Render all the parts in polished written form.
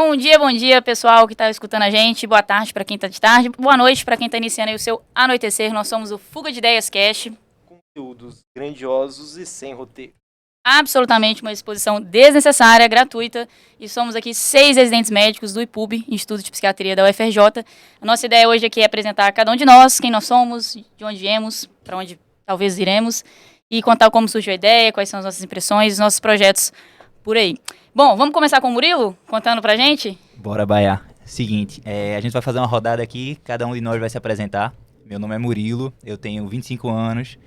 Bom dia, pessoal que está escutando a gente. Boa tarde para quem está de tarde. Boa noite para quem está iniciando aí o seu anoitecer. Nós somos o Fuga de Ideias Cast. Conteúdos grandiosos e sem roteiro. Absolutamente uma exposição desnecessária, gratuita. E somos aqui 6 residentes médicos do IPUB, Instituto de Psiquiatria da UFRJ. A nossa ideia hoje aqui é apresentar cada um de nós, quem nós somos, de onde viemos, para onde talvez iremos, e contar como surgiu a ideia, quais são as nossas impressões, os nossos projetos por aí. Bom, vamos começar com o Murilo, contando pra gente? Bora, Baiá. Seguinte, a gente vai fazer uma rodada aqui, cada um de nós vai se apresentar. Meu nome é Murilo, eu tenho 25 anos,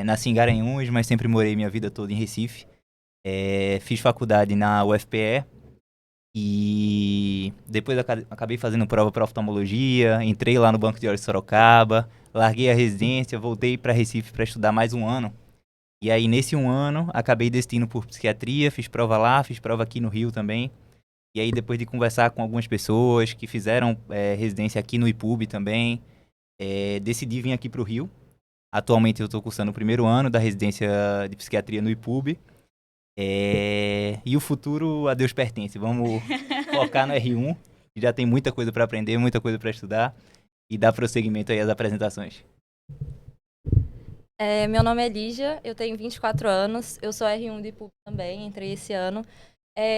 nasci em Garanhuns, mas sempre morei minha vida toda em Recife. Fiz faculdade na UFPE e depois acabei fazendo prova para oftalmologia, entrei lá no Banco de Olhos de Sorocaba, larguei a residência, voltei para Recife para estudar mais um ano. E aí, nesse um ano, acabei destino por psiquiatria, fiz prova lá, fiz prova aqui no Rio também. E aí, depois de conversar com algumas pessoas que fizeram residência aqui no IPUB também, decidi vir aqui para o Rio. Atualmente, eu estou cursando o primeiro ano da residência de psiquiatria no IPUB. E o futuro a Deus pertence. Vamos focar no R1, que já tem muita coisa para aprender, muita coisa para estudar, e dar prosseguimento aí às apresentações. Meu nome é Lígia, eu tenho 24 anos, eu sou R1 do IPUB também, entrei esse ano.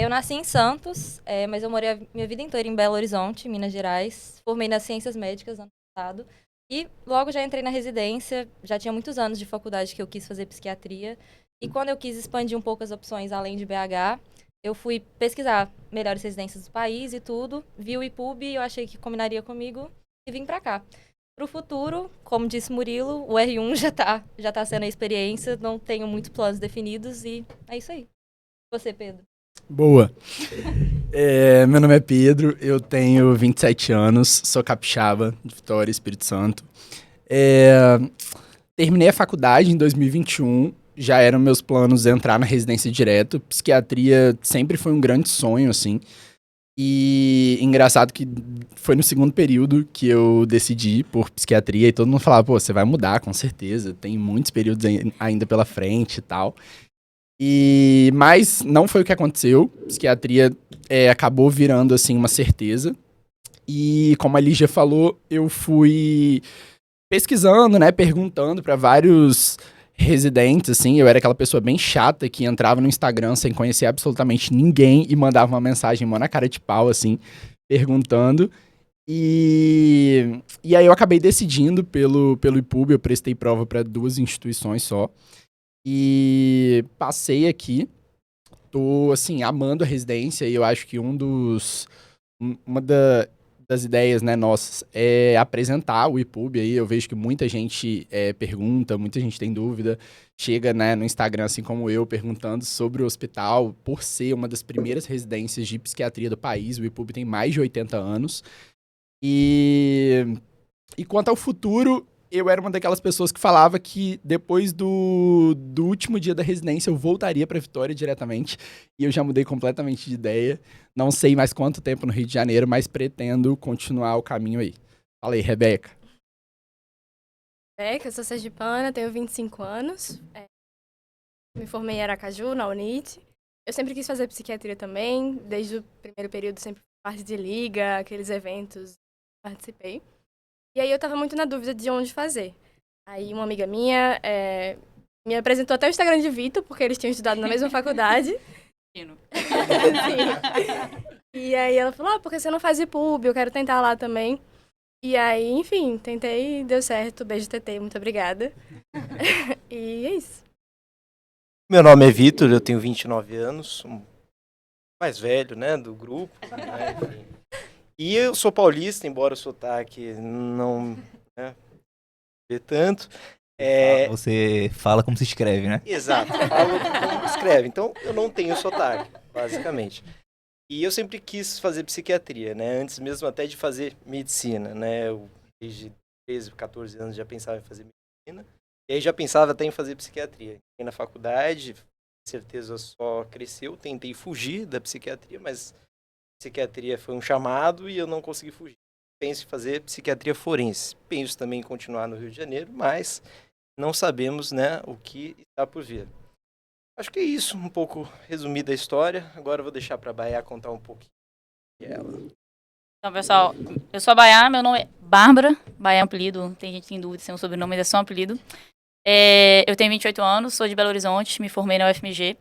Eu nasci em Santos, mas eu morei a minha vida inteira em Belo Horizonte, Minas Gerais. Formei nas Ciências Médicas ano passado e logo já entrei na residência, já tinha muitos anos de faculdade que eu quis fazer psiquiatria. E quando eu quis expandir um pouco as opções além de BH, eu fui pesquisar melhores residências do país e tudo, vi o IPUB e eu achei que combinaria comigo e vim pra cá. Para o futuro, como disse Murilo, o R1 já tá sendo a experiência, não tenho muitos planos definidos e é isso aí. Você, Pedro? Boa. Meu nome é Pedro, eu tenho 27 anos, sou capixaba, de Vitória, Espírito Santo. Terminei a faculdade em 2021, já eram meus planos entrar na residência direto. Psiquiatria sempre foi um grande sonho, assim. E engraçado que foi no segundo período que eu decidi por psiquiatria e todo mundo falava, pô, você vai mudar, com certeza, tem muitos períodos ainda pela frente e tal. Mas não foi o que aconteceu, psiquiatria acabou virando, assim, uma certeza. E como a Lígia falou, eu fui pesquisando, né, perguntando para vários residentes, assim, eu era aquela pessoa bem chata que entrava no Instagram sem conhecer absolutamente ninguém e mandava uma mensagem mó na cara de pau, assim, perguntando. E aí eu acabei decidindo pelo IPUB, eu prestei prova para 2 instituições só. E passei aqui, tô, assim, amando a residência e eu acho que uma das ideias, né, nossas é apresentar o IPUB aí. Eu vejo que muita gente pergunta, muita gente tem dúvida, chega, né, no Instagram, assim como eu, perguntando sobre o hospital, por ser uma das primeiras residências de psiquiatria do país. O IPUB tem mais de 80 anos. E quanto ao futuro, eu era uma daquelas pessoas que falava que depois do último dia da residência eu voltaria para Vitória diretamente. E eu já mudei completamente de ideia. Não sei mais quanto tempo no Rio de Janeiro, mas pretendo continuar o caminho aí. Fala aí, Rebeca. Eu sou sergipana, tenho 25 anos. Me formei em Aracaju, na UNIT. Eu sempre quis fazer psiquiatria também. Desde o primeiro período, sempre parte de liga, aqueles eventos, participei. E aí eu tava muito na dúvida de onde fazer. Aí uma amiga minha me apresentou até o Instagram de Vitor, porque eles tinham estudado na mesma faculdade. E aí ela falou, por que você não faz IPUB? Eu quero tentar lá também. E aí, enfim, tentei e deu certo. Beijo, TT, muito obrigada. E é isso. Meu nome é Vitor, eu tenho 29 anos, sou o mais velho, né, do grupo, né, enfim. E eu sou paulista, embora o sotaque não, né, vê tanto. Você fala como se escreve, né? Exato, falo como escreve. Então, eu não tenho sotaque, basicamente. E eu sempre quis fazer psiquiatria, né? Antes mesmo até de fazer medicina, né? Eu, desde 13, 14 anos já pensava em fazer medicina. E aí já pensava até em fazer psiquiatria. Entrei na faculdade, com certeza só cresceu. Tentei fugir da psiquiatria, mas psiquiatria foi um chamado e eu não consegui fugir. Penso em fazer psiquiatria forense. Penso também em continuar no Rio de Janeiro, mas não sabemos, né, o que está por vir. Acho que é isso, um pouco resumida a história. Agora eu vou deixar para a Baia contar um pouquinho E ela. Então, pessoal, eu sou a Baiá, meu nome é Bárbara. Baiá é um apelido, tem gente que tem dúvida se é um sobrenome, mas é só um apelido. Eu tenho 28 anos, sou de Belo Horizonte, me formei na UFMG em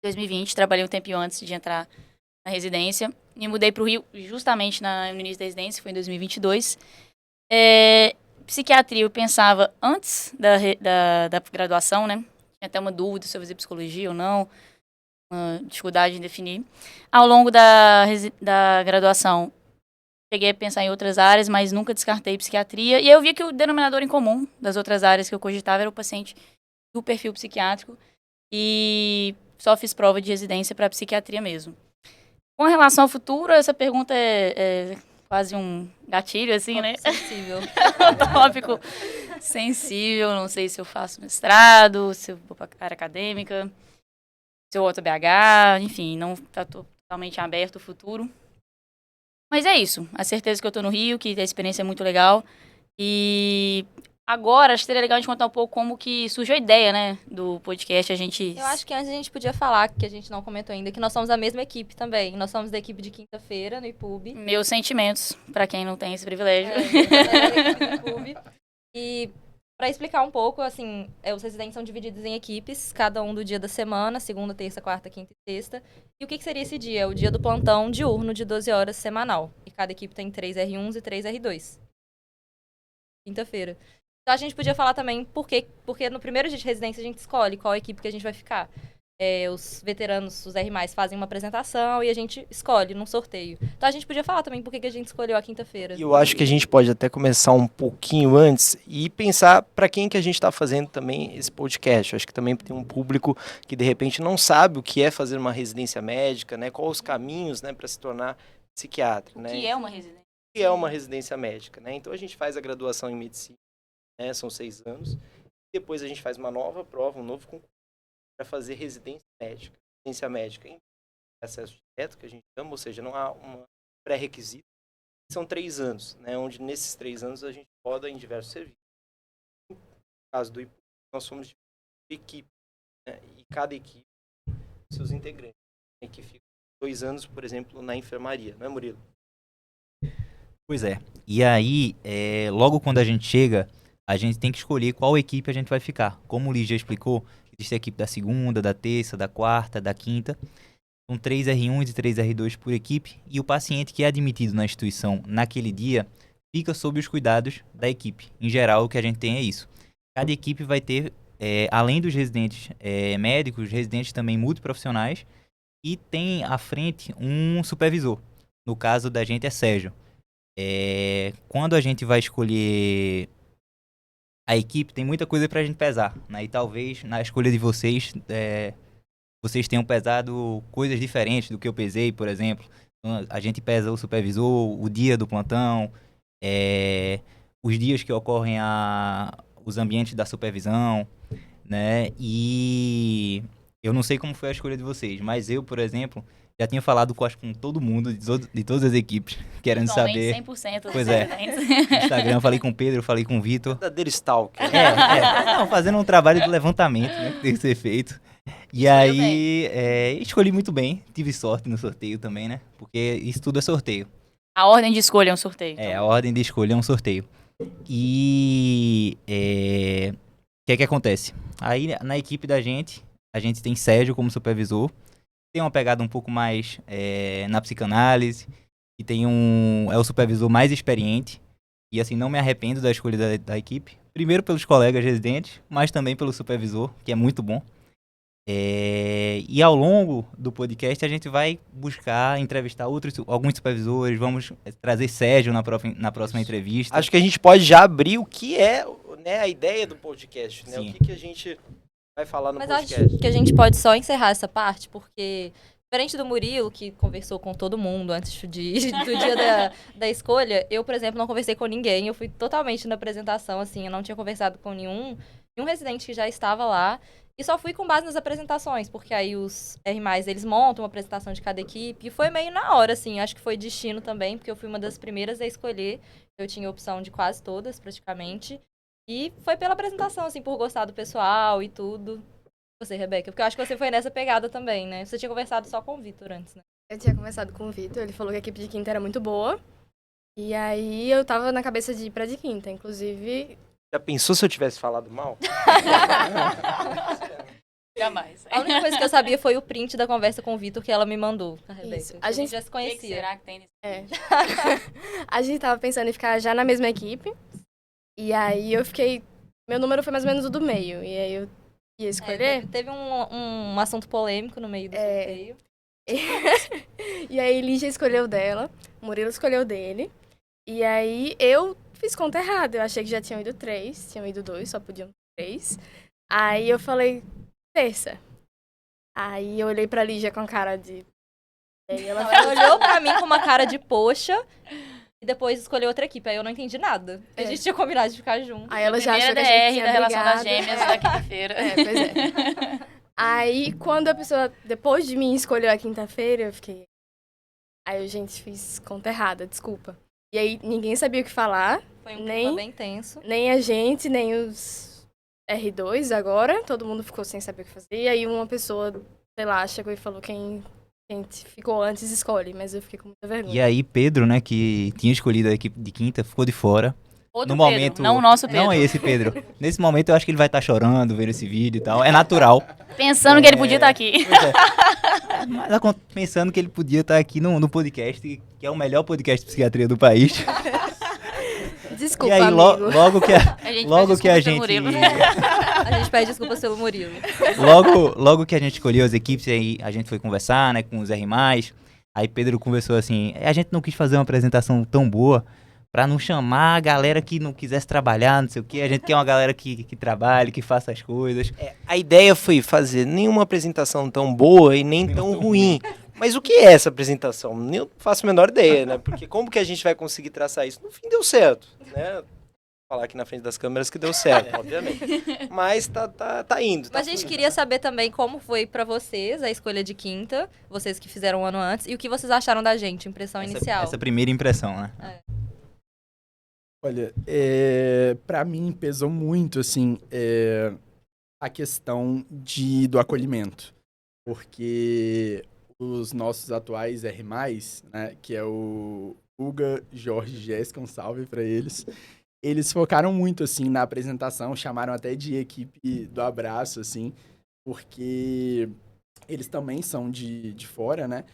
2020, trabalhei um tempinho antes de entrar na residência. Me mudei para o Rio justamente no início da residência, foi em 2022. Psiquiatria eu pensava antes da graduação, né? Tinha até uma dúvida se eu fazia psicologia ou não, uma dificuldade em definir. Ao longo da graduação, cheguei a pensar em outras áreas, mas nunca descartei psiquiatria. E aí eu vi que o denominador em comum das outras áreas que eu cogitava era o paciente do perfil psiquiátrico. E só fiz prova de residência para psiquiatria mesmo. Com relação ao futuro, essa pergunta é quase um gatilho, assim, né? Sensível. Um tópico sensível. Não sei se eu faço mestrado, se eu vou para a área acadêmica, se eu volto a BH, enfim, não está totalmente aberto o futuro. Mas é isso. A certeza que eu tô no Rio, que a experiência é muito legal. E agora, acho que seria legal a gente contar um pouco como que surgiu a ideia, né, do podcast. Eu acho que antes a gente podia falar, que a gente não comentou ainda, que nós somos a mesma equipe também. Nós somos da equipe de quinta-feira, no IPUB. Meus sentimentos, pra quem não tem esse privilégio. Da equipe do IPUB. E para explicar um pouco, assim, os residentes são divididos em equipes, cada um do dia da semana, segunda, terça, quarta, quinta e sexta. E o que seria esse dia? O dia do plantão diurno de 12 horas semanal. E cada equipe tem 3 R1s e 3 R2. Quinta-feira. Então a gente podia falar também porque no primeiro dia de residência a gente escolhe qual equipe que a gente vai ficar. Os veteranos, os R+, fazem uma apresentação e a gente escolhe num sorteio. Então a gente podia falar também por que a gente escolheu a quinta-feira. E eu acho que a gente pode até começar um pouquinho antes e pensar para quem que a gente está fazendo também esse podcast. Eu acho que também tem um público que de repente não sabe o que é fazer uma residência médica, né? Quais os caminhos, né, para se tornar psiquiatra, né? Que é uma residência. Que é uma residência médica, né? Então a gente faz a graduação em medicina, né? São 6 anos. Depois a gente faz uma nova prova, um novo concurso para fazer residência médica. Residência médica em acesso direto, que a gente chama, ou seja, não há um pré-requisito. São 3 anos, né? Onde nesses 3 anos a gente roda em diversos serviços. No caso do IPU, nós somos de equipe, né? E cada equipe tem seus integrantes, né? Que ficam 2 anos, por exemplo, na enfermaria, não é, Murilo? Pois é. E aí, logo quando a gente chega, a gente tem que escolher qual equipe a gente vai ficar. Como o Lígia explicou, existe a equipe da segunda, da terça, da quarta, da quinta. São 3 R1s e 3 R2 por equipe. E o paciente que é admitido na instituição naquele dia fica sob os cuidados da equipe. Em geral, o que a gente tem é isso. Cada equipe vai ter, além dos residentes médicos, residentes também multiprofissionais. E tem à frente um supervisor. No caso da gente é Sérgio. Quando a gente vai escolher a equipe, tem muita coisa pra gente pesar, né? E talvez na escolha de vocês, vocês tenham pesado coisas diferentes do que eu pesei, por exemplo. Então, a gente pesa o supervisor, o dia do plantão, os dias que ocorrem os ambientes da supervisão, né? E eu não sei como foi a escolha de vocês, mas eu, por exemplo, já tinha falado com todo mundo, de todas as equipes, querendo saber. 100% dos Pois é. residentes. No Instagram, eu falei com o Pedro, eu falei com o Vitor. Verdadeiro stalker. Não, fazendo um trabalho de levantamento, né, que tem que ser feito. E Escolheu aí, escolhi muito bem, tive sorte no sorteio também, né, porque isso tudo é sorteio. A ordem de escolha é um sorteio. A ordem de escolha é um sorteio. E o que é que acontece? Aí, na equipe da gente, a gente tem Sérgio como supervisor, tem uma pegada um pouco mais na psicanálise, e é o supervisor mais experiente, e assim, não me arrependo da escolha da equipe, primeiro pelos colegas residentes, mas também pelo supervisor, que é muito bom. E ao longo do podcast a gente vai buscar entrevistar alguns supervisores, vamos trazer Sérgio na próxima entrevista. Acho que a gente pode já abrir o que é, né, a ideia do podcast, né? Sim. O que a gente vai falar no Mas podcast. acho que a gente pode só encerrar essa parte, porque diferente do Murilo, que conversou com todo mundo antes do dia da escolha, eu, por exemplo, não conversei com ninguém. Eu fui totalmente na apresentação, assim, eu não tinha conversado com nenhum residente que já estava lá. E só fui com base nas apresentações, porque aí os R+, eles montam uma apresentação de cada equipe. E foi meio na hora, assim, acho que foi destino também, porque eu fui uma das primeiras a escolher. Eu tinha opção de quase todas, praticamente. E foi pela apresentação, assim, por gostar do pessoal e tudo. Você, Rebeca, porque eu acho que você foi nessa pegada também, né? Você tinha conversado só com o Vitor antes, né? Eu tinha conversado com o Vitor, ele falou que a equipe de quinta era muito boa. E aí eu tava na cabeça de ir pra de quinta, inclusive... Já pensou se eu tivesse falado mal? Jamais. A única coisa que eu sabia foi o print da conversa com o Vitor que ela me mandou, a Rebeca. Isso. A gente já se O que conhecia. será que tem nesse... É. A gente tava pensando em ficar já na mesma equipe. E aí eu fiquei... Meu número foi mais ou menos o do meio. E aí eu ia escolher. Teve um assunto polêmico no meio do sorteio. E aí Lígia escolheu o dela, o Murilo escolheu o dele. E aí eu fiz conta errada. Eu achei que já tinham ido 3, tinham ido 2, só podiam 3. Aí eu falei, terça. Aí eu olhei pra Lígia com a cara de... E aí ela Ela olhou pra mim com uma cara de poxa e depois escolheu outra equipe. Aí eu não entendi nada. A gente tinha combinado de ficar junto. Aí ela já achou Primeira que a gente DR tinha da relação das brigado. gêmeas da quinta-feira. Pois é. Aí, quando a pessoa, depois de mim, escolheu a quinta-feira, eu fiquei... Aí eu, gente, fiz conta errada, desculpa. E aí, ninguém sabia o que falar, Foi um Nem- clima bem tenso. nem a gente, nem os R2 agora. Todo mundo ficou sem saber o que fazer. E aí, uma pessoa, sei lá, chegou e falou quem ficou antes escolhe. Mas eu fiquei com muita vergonha. E aí, Pedro, né, que tinha escolhido a equipe de quinta, ficou de fora. Outro No Pedro, momento- não o nosso Pedro. Não é esse Pedro. Nesse momento, eu acho que ele vai estar chorando, vendo esse vídeo e tal. É natural. Pensando que ele podia estar aqui. Mas pensando que ele podia estar aqui no podcast, que é o melhor podcast de psiquiatria do país. Desculpa, E aí, amigo. logo que a, A gente logo pede que a desculpas pelo gente... Murilo. A gente pede desculpas pelo Murilo. Logo que a gente escolheu as equipes, aí a gente foi conversar, né, com os R+. Aí Pedro conversou assim, a gente não quis fazer uma apresentação tão boa pra não chamar a galera que não quisesse trabalhar, não sei o quê. A gente quer uma galera que trabalhe, que faça as coisas. A ideia foi fazer nenhuma apresentação tão boa e nem tão ruim. Mas o que é essa apresentação? Eu não faço a menor ideia, né? Porque como que a gente vai conseguir traçar isso? No fim deu certo, né? Falar aqui na frente das câmeras que deu certo, obviamente. Mas tá indo. Mas a gente queria saber também como foi pra vocês a escolha de quinta, vocês que fizeram um ano antes, e o que vocês acharam da gente, impressão inicial. Essa primeira impressão, né? Olha, pra mim pesou muito, assim, a questão do acolhimento. Porque os nossos atuais R+, né, que é o Uga, Jorge e Jéssica, um salve pra eles. Eles focaram muito, assim, na apresentação, chamaram até de equipe do abraço, assim, porque eles também são de fora, né?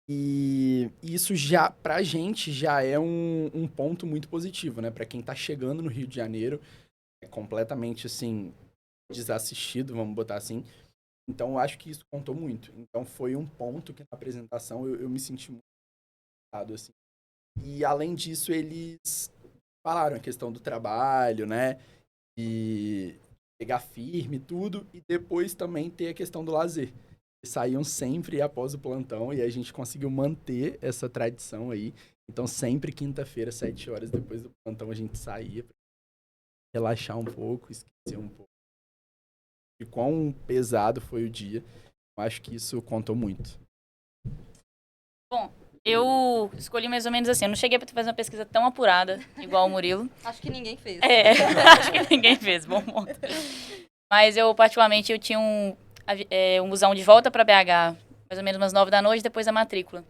E isso já, pra gente, já é um ponto muito positivo, né? Pra quem tá chegando no Rio de Janeiro, é completamente, assim, desassistido, vamos botar assim. Então, eu acho que isso contou muito. Então, foi um ponto que na apresentação eu me senti muito interessado, assim. E, além disso, eles falaram a questão do trabalho, né? E pegar firme e tudo. E depois também ter a questão do lazer. Eles saíam sempre após o plantão e a gente conseguiu manter essa tradição aí. Então, sempre quinta-feira, 7 horas depois do plantão, a gente saía pra relaxar um pouco, esquecer um pouco. E quão pesado foi o dia. Eu acho que isso contou muito. Bom, eu escolhi mais ou menos assim. Eu não cheguei a fazer uma pesquisa tão apurada, igual o Murilo. Acho que ninguém fez. Acho que ninguém fez, bom ponto. Mas eu, particularmente, eu tinha um busão de volta para BH, mais ou menos umas 9 da noite, depois da matrícula.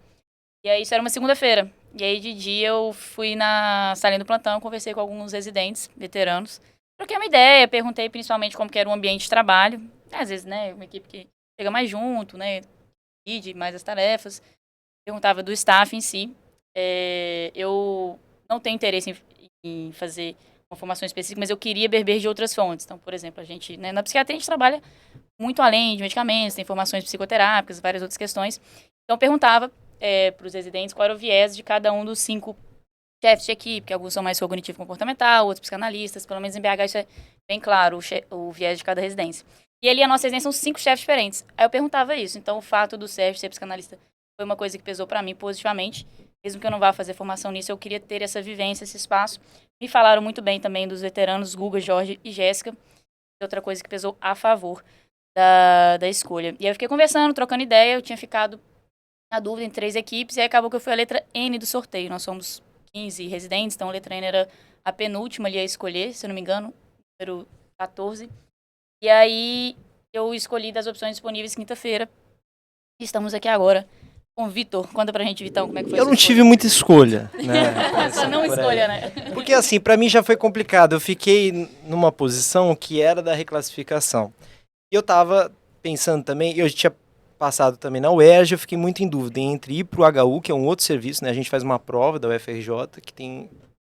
E aí, isso era uma segunda-feira. E aí, de dia, eu fui na salinha do plantão, conversei com alguns residentes, veteranos. Troquei uma ideia, perguntei principalmente como que era o ambiente de trabalho. Às vezes, né, uma equipe que chega mais junto, né, divide mais as tarefas. Perguntava do staff em si. Eu não tenho interesse em fazer uma formação específica, mas eu queria beber de outras fontes. Então, por exemplo, a gente, né, na psiquiatria, a gente trabalha muito além de medicamentos, tem formações psicoterápicas, várias outras questões. Então, eu perguntava para os residentes qual era o viés de cada um dos 5 chefes de equipe, que alguns são mais cognitivo-comportamental, outros psicanalistas, pelo menos em BH isso é bem claro, o viés de cada residência. E ali a nossa residência são 5 chefes diferentes. Aí eu perguntava isso, então o fato do Sérgio ser psicanalista foi uma coisa que pesou para mim positivamente, mesmo que eu não vá fazer formação nisso, eu queria ter essa vivência, esse espaço. Me falaram muito bem também dos veteranos Guga, Jorge e Jéssica, outra coisa que pesou a favor da escolha. E aí eu fiquei conversando, trocando ideia, eu tinha ficado na dúvida em 3 equipes, e aí acabou que eu fui a letra N do sorteio. Nós somos 15 residentes, então a letra N era a penúltima ali a escolher, se eu não me engano, número 14. E aí eu escolhi das opções disponíveis quinta-feira, e estamos aqui agora Com o Vitor. Conta pra gente, Vitão, como é que foi Eu a sua não tive muita escolha, né? Essa não Por aí. escolha, né? Porque assim, pra mim já foi complicado. Eu fiquei numa posição que era da reclassificação. E eu tava pensando também, eu tinha passado também na UERJ, eu fiquei muito em dúvida entre ir pro HU, que é um outro serviço, né? A gente faz uma prova da UFRJ, que tem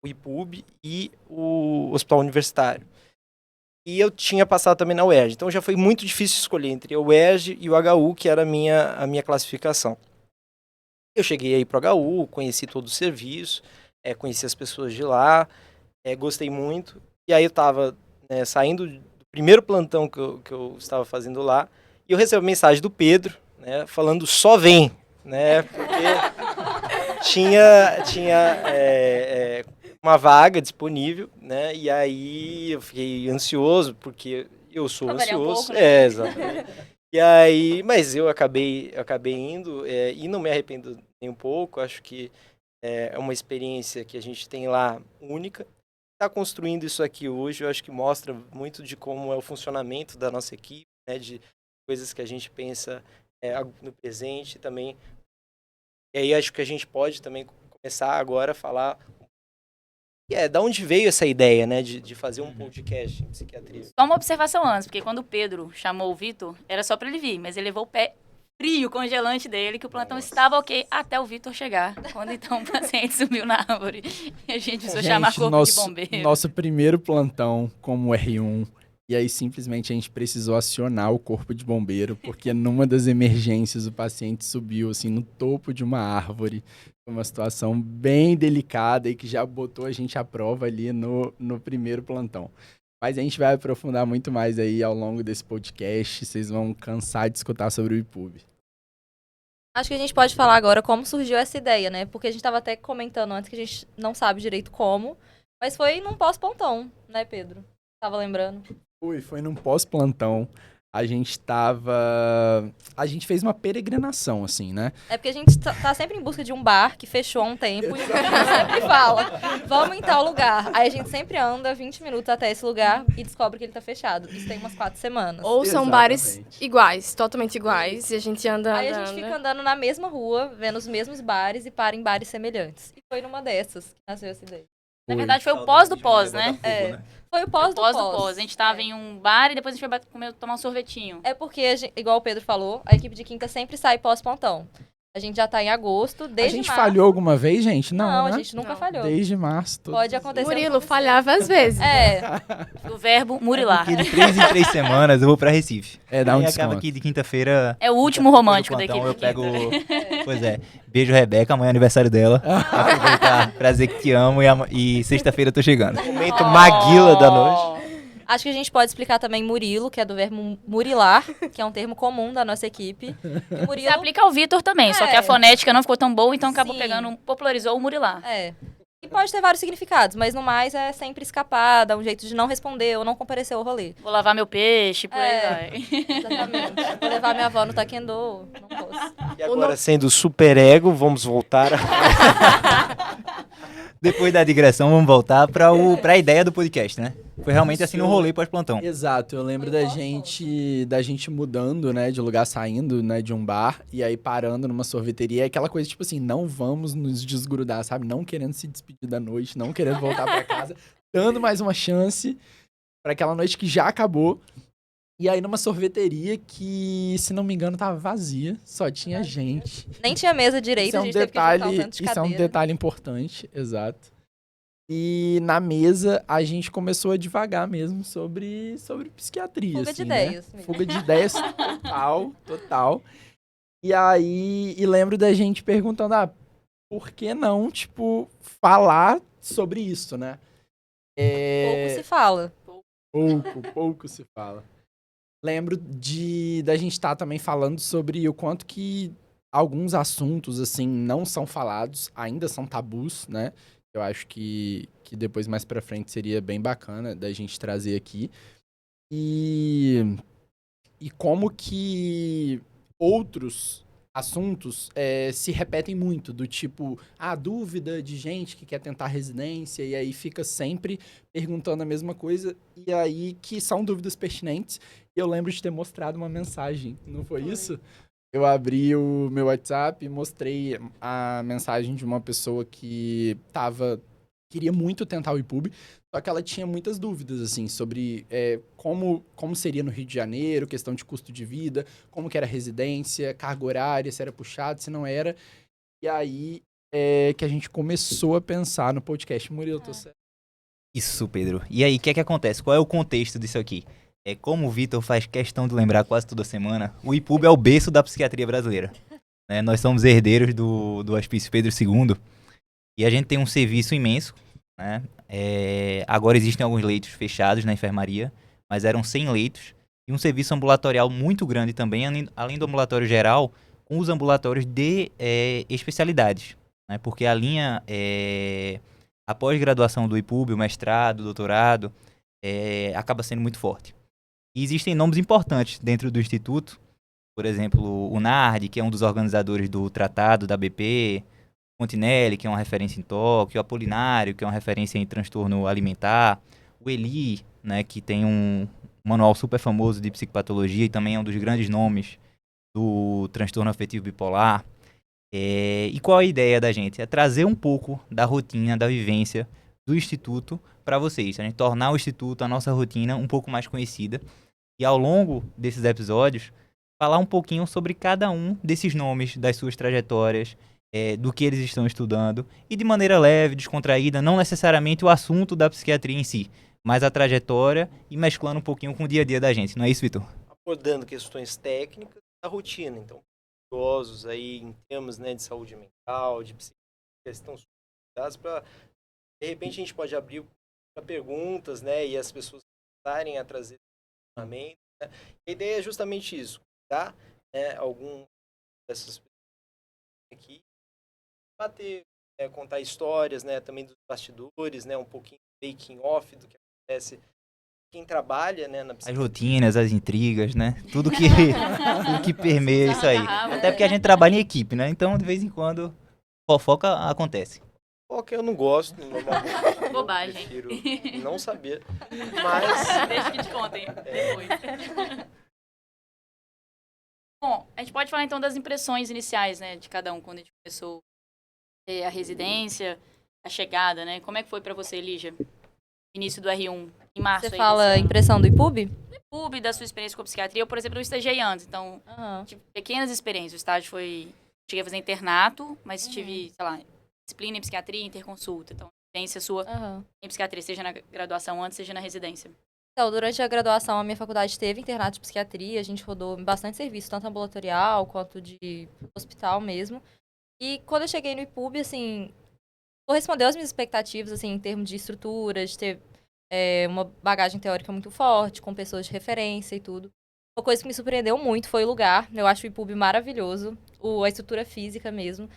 o IPUB e o Hospital Universitário. E eu tinha passado também na UERJ. Então já foi muito difícil escolher entre a UERJ e o HU, que era a minha classificação. Eu cheguei aí pro HU, conheci todo o serviço, conheci as pessoas de lá, gostei muito. E aí eu estava saindo do primeiro plantão que eu estava fazendo lá, e eu recebi uma mensagem do Pedro, né, falando só vem, né, porque tinha uma vaga disponível, né, e aí eu fiquei ansioso, porque eu sou Pra variar um ansioso. pouco, né? Exatamente. E aí, mas eu acabei indo, e não me arrependo nem um pouco. Acho que é uma experiência que a gente tem lá única. Está construindo isso aqui hoje, eu acho que mostra muito de como é o funcionamento da nossa equipe, né, de coisas que a gente pensa no presente também. E aí acho que a gente pode também começar agora a falar da onde veio essa ideia, né, de fazer um podcast em psiquiatria. Só uma observação antes, porque quando o Pedro chamou o Vitor, era só pra ele vir, mas ele levou o pé frio, congelante dele, que o plantão estava ok até o Vitor chegar, quando então o paciente subiu na árvore e a gente precisou chamar corpo de bombeiro. Nosso primeiro plantão como R1, e aí simplesmente a gente precisou acionar o corpo de bombeiro, porque numa das emergências o paciente subiu assim no topo de uma árvore. Foi uma situação bem delicada e que já botou a gente à prova ali no primeiro plantão. Mas a gente vai aprofundar muito mais aí ao longo desse podcast. Vocês vão cansar de escutar sobre o IPUB. Acho que a gente pode falar agora como surgiu essa ideia, né? Porque a gente estava até comentando antes que a gente não sabe direito como, mas foi num pós-plantão, né, Pedro? Tava lembrando. Foi num pós-plantão. A gente fez uma peregrinação, assim, né? É porque a gente tá sempre em busca de um bar que fechou há um tempo e a gente sempre fala, vamos em tal lugar. Aí a gente sempre anda 20 minutos até esse lugar e descobre que ele tá fechado. Isso tem umas 4 semanas. Ou são bares iguais, totalmente iguais, e a gente anda Aí a gente fica andando na mesma rua, vendo os mesmos bares e para em bares semelhantes. E foi numa dessas que nasceu essa ideia. Na verdade, foi o pós do pós, né? Foi o pós do pós. A gente tava em um bar e depois a gente foi tomar um sorvetinho. É porque, igual o Pedro falou, a equipe de quinta sempre sai pós-plantão. A gente já tá em agosto, desde A gente março. falhou alguma vez, gente? Não, né? a gente nunca Não. falhou. Desde março. Pode acontecer. Murilo falhava às vezes. O verbo murilar. Porque de 3 em 3 semanas eu vou pra Recife. Dá um Aí desconto. acaba que de quinta-feira... É o último romântico da plantão, equipe. eu pego... Pois é. Beijo, Rebeca. Amanhã é aniversário dela. Aproveitar pra dizer que te amo e sexta-feira eu tô chegando. Momento Maguila da noite. Acho que a gente pode explicar também Murilo, que é do verbo murilar, que é um termo comum da nossa equipe. E Murilo... Se aplica ao Vitor também, só que a fonética não ficou tão boa, então acabou Sim. popularizou o murilar. E pode ter vários significados, mas no mais é sempre escapar, dar um jeito de não responder ou não comparecer ao rolê. Vou lavar meu peixe, por aí vai. Exatamente. Vou levar minha avó no taekwondo, não posso. E agora, sendo super ego, vamos voltar Depois da digressão, vamos voltar pra ideia do podcast, né? Foi realmente assim no rolê pós-plantão. Exato, eu lembro da gente mudando, né, de lugar, saindo, né, de um bar e aí parando numa sorveteria, aquela coisa tipo assim, não vamos nos desgrudar, sabe? Não querendo se despedir da noite, não querendo voltar pra casa, dando mais uma chance pra aquela noite que já acabou. E aí numa sorveteria que, se não me engano, tava vazia, só tinha gente. Nem tinha mesa direito, Isso é a um gente teve que juntar um tanto de isso é um cadeira. detalhe importante, exato. E na mesa a gente começou a divagar mesmo sobre psiquiatria. Fuga de assim, ideias, Né? mesmo. Fuga de ideias total. E aí, lembro da gente perguntando, por que não, tipo, falar sobre isso, né? Pouco se fala. Pouco se fala. Lembro da gente estar também falando sobre o quanto que alguns assuntos, assim, não são falados, ainda são tabus, né? Eu acho que depois, mais pra frente, seria bem bacana da gente trazer aqui. E como que outros assuntos se repetem muito, do tipo, a dúvida de gente que quer tentar residência, e aí fica sempre perguntando a mesma coisa, e aí que são dúvidas pertinentes. Eu lembro de ter mostrado uma mensagem, não foi isso? Eu abri o meu WhatsApp e mostrei a mensagem de uma pessoa que queria muito tentar o IPUB, só que ela tinha muitas dúvidas, assim, sobre como seria no Rio de Janeiro, questão de custo de vida, como que era a residência, carga horária, se era puxado, se não era. E aí que a gente começou a pensar no podcast. Murilo, tô certo? Isso, Pedro. E aí, o que é que acontece? Qual é o contexto disso aqui? Como o Vitor faz questão de lembrar quase toda semana, o IPUB é o berço da psiquiatria brasileira. Né? Nós somos herdeiros do Hospício Pedro II e a gente tem um serviço imenso. Né? Agora existem alguns leitos fechados na enfermaria, mas eram 100 leitos e um serviço ambulatorial muito grande também, além do ambulatório geral, com os ambulatórios de especialidades. Né? Porque a linha, a pós-graduação do IPUB, o mestrado, o doutorado, acaba sendo muito forte. E existem nomes importantes dentro do Instituto, por exemplo, o NARD, que é um dos organizadores do tratado da BP, Fontinelli, que é uma referência em toque, o Apolinário, que é uma referência em transtorno alimentar, o Eli, né, que tem um manual super famoso de psicopatologia e também é um dos grandes nomes do transtorno afetivo bipolar. E qual a ideia da gente? É trazer um pouco da rotina, da vivência do Instituto para vocês. A gente tornar o Instituto, a nossa rotina, um pouco mais conhecida. E ao longo desses episódios, falar um pouquinho sobre cada um desses nomes, das suas trajetórias, do que eles estão estudando. E de maneira leve, descontraída, não necessariamente o assunto da psiquiatria em si, mas a trajetória e mesclando um pouquinho com o dia a dia da gente. Não é isso, Vitor? Abordando questões técnicas da rotina. Então, idosos aí em termos, né, de saúde mental, de psiquiatria, estão cuidados para, de repente, a gente pode abrir para perguntas, né, e as pessoas começarem a trazer questionamento. Né? A ideia é justamente isso, tá? Né, algum dessas pessoas aqui, bater, contar histórias, né, também dos bastidores, né, um pouquinho making off do que acontece quem trabalha, né, na As psiquiatria. rotinas, as intrigas, né? Tudo que permeia isso aí. Até porque a gente trabalha em equipe, né? Então, de vez em quando, fofoca acontece. Fofoca eu não gosto, normalmente. Bobagem. Eu prefiro não saber. Mas Deixa que te contem depois. Bom, a gente pode falar então das impressões iniciais, né, de cada um, quando a gente começou a residência, a chegada, né? Como é que foi pra você, Lígia? Início do R1, em março. Você aí fala desse ano. impressão do IPUB? IPUB, da sua experiência com a psiquiatria. Eu, por exemplo, eu estagiei antes, então tive pequenas experiências. O estágio foi... Cheguei a fazer internato, mas tive, sei lá, disciplina em psiquiatria e interconsulta. Então, experiência sua em psiquiatria, seja na graduação antes, seja na residência. Então, durante a graduação, a minha faculdade teve internato de psiquiatria. A gente rodou bastante serviço, tanto ambulatorial quanto de hospital mesmo. E quando eu cheguei no IPUB, assim, correspondeu às minhas expectativas, assim, em termos de estrutura, de ter uma bagagem teórica muito forte, com pessoas de referência e tudo. Uma coisa que me surpreendeu muito foi o lugar. Eu acho o IPUB maravilhoso, a estrutura física mesmo.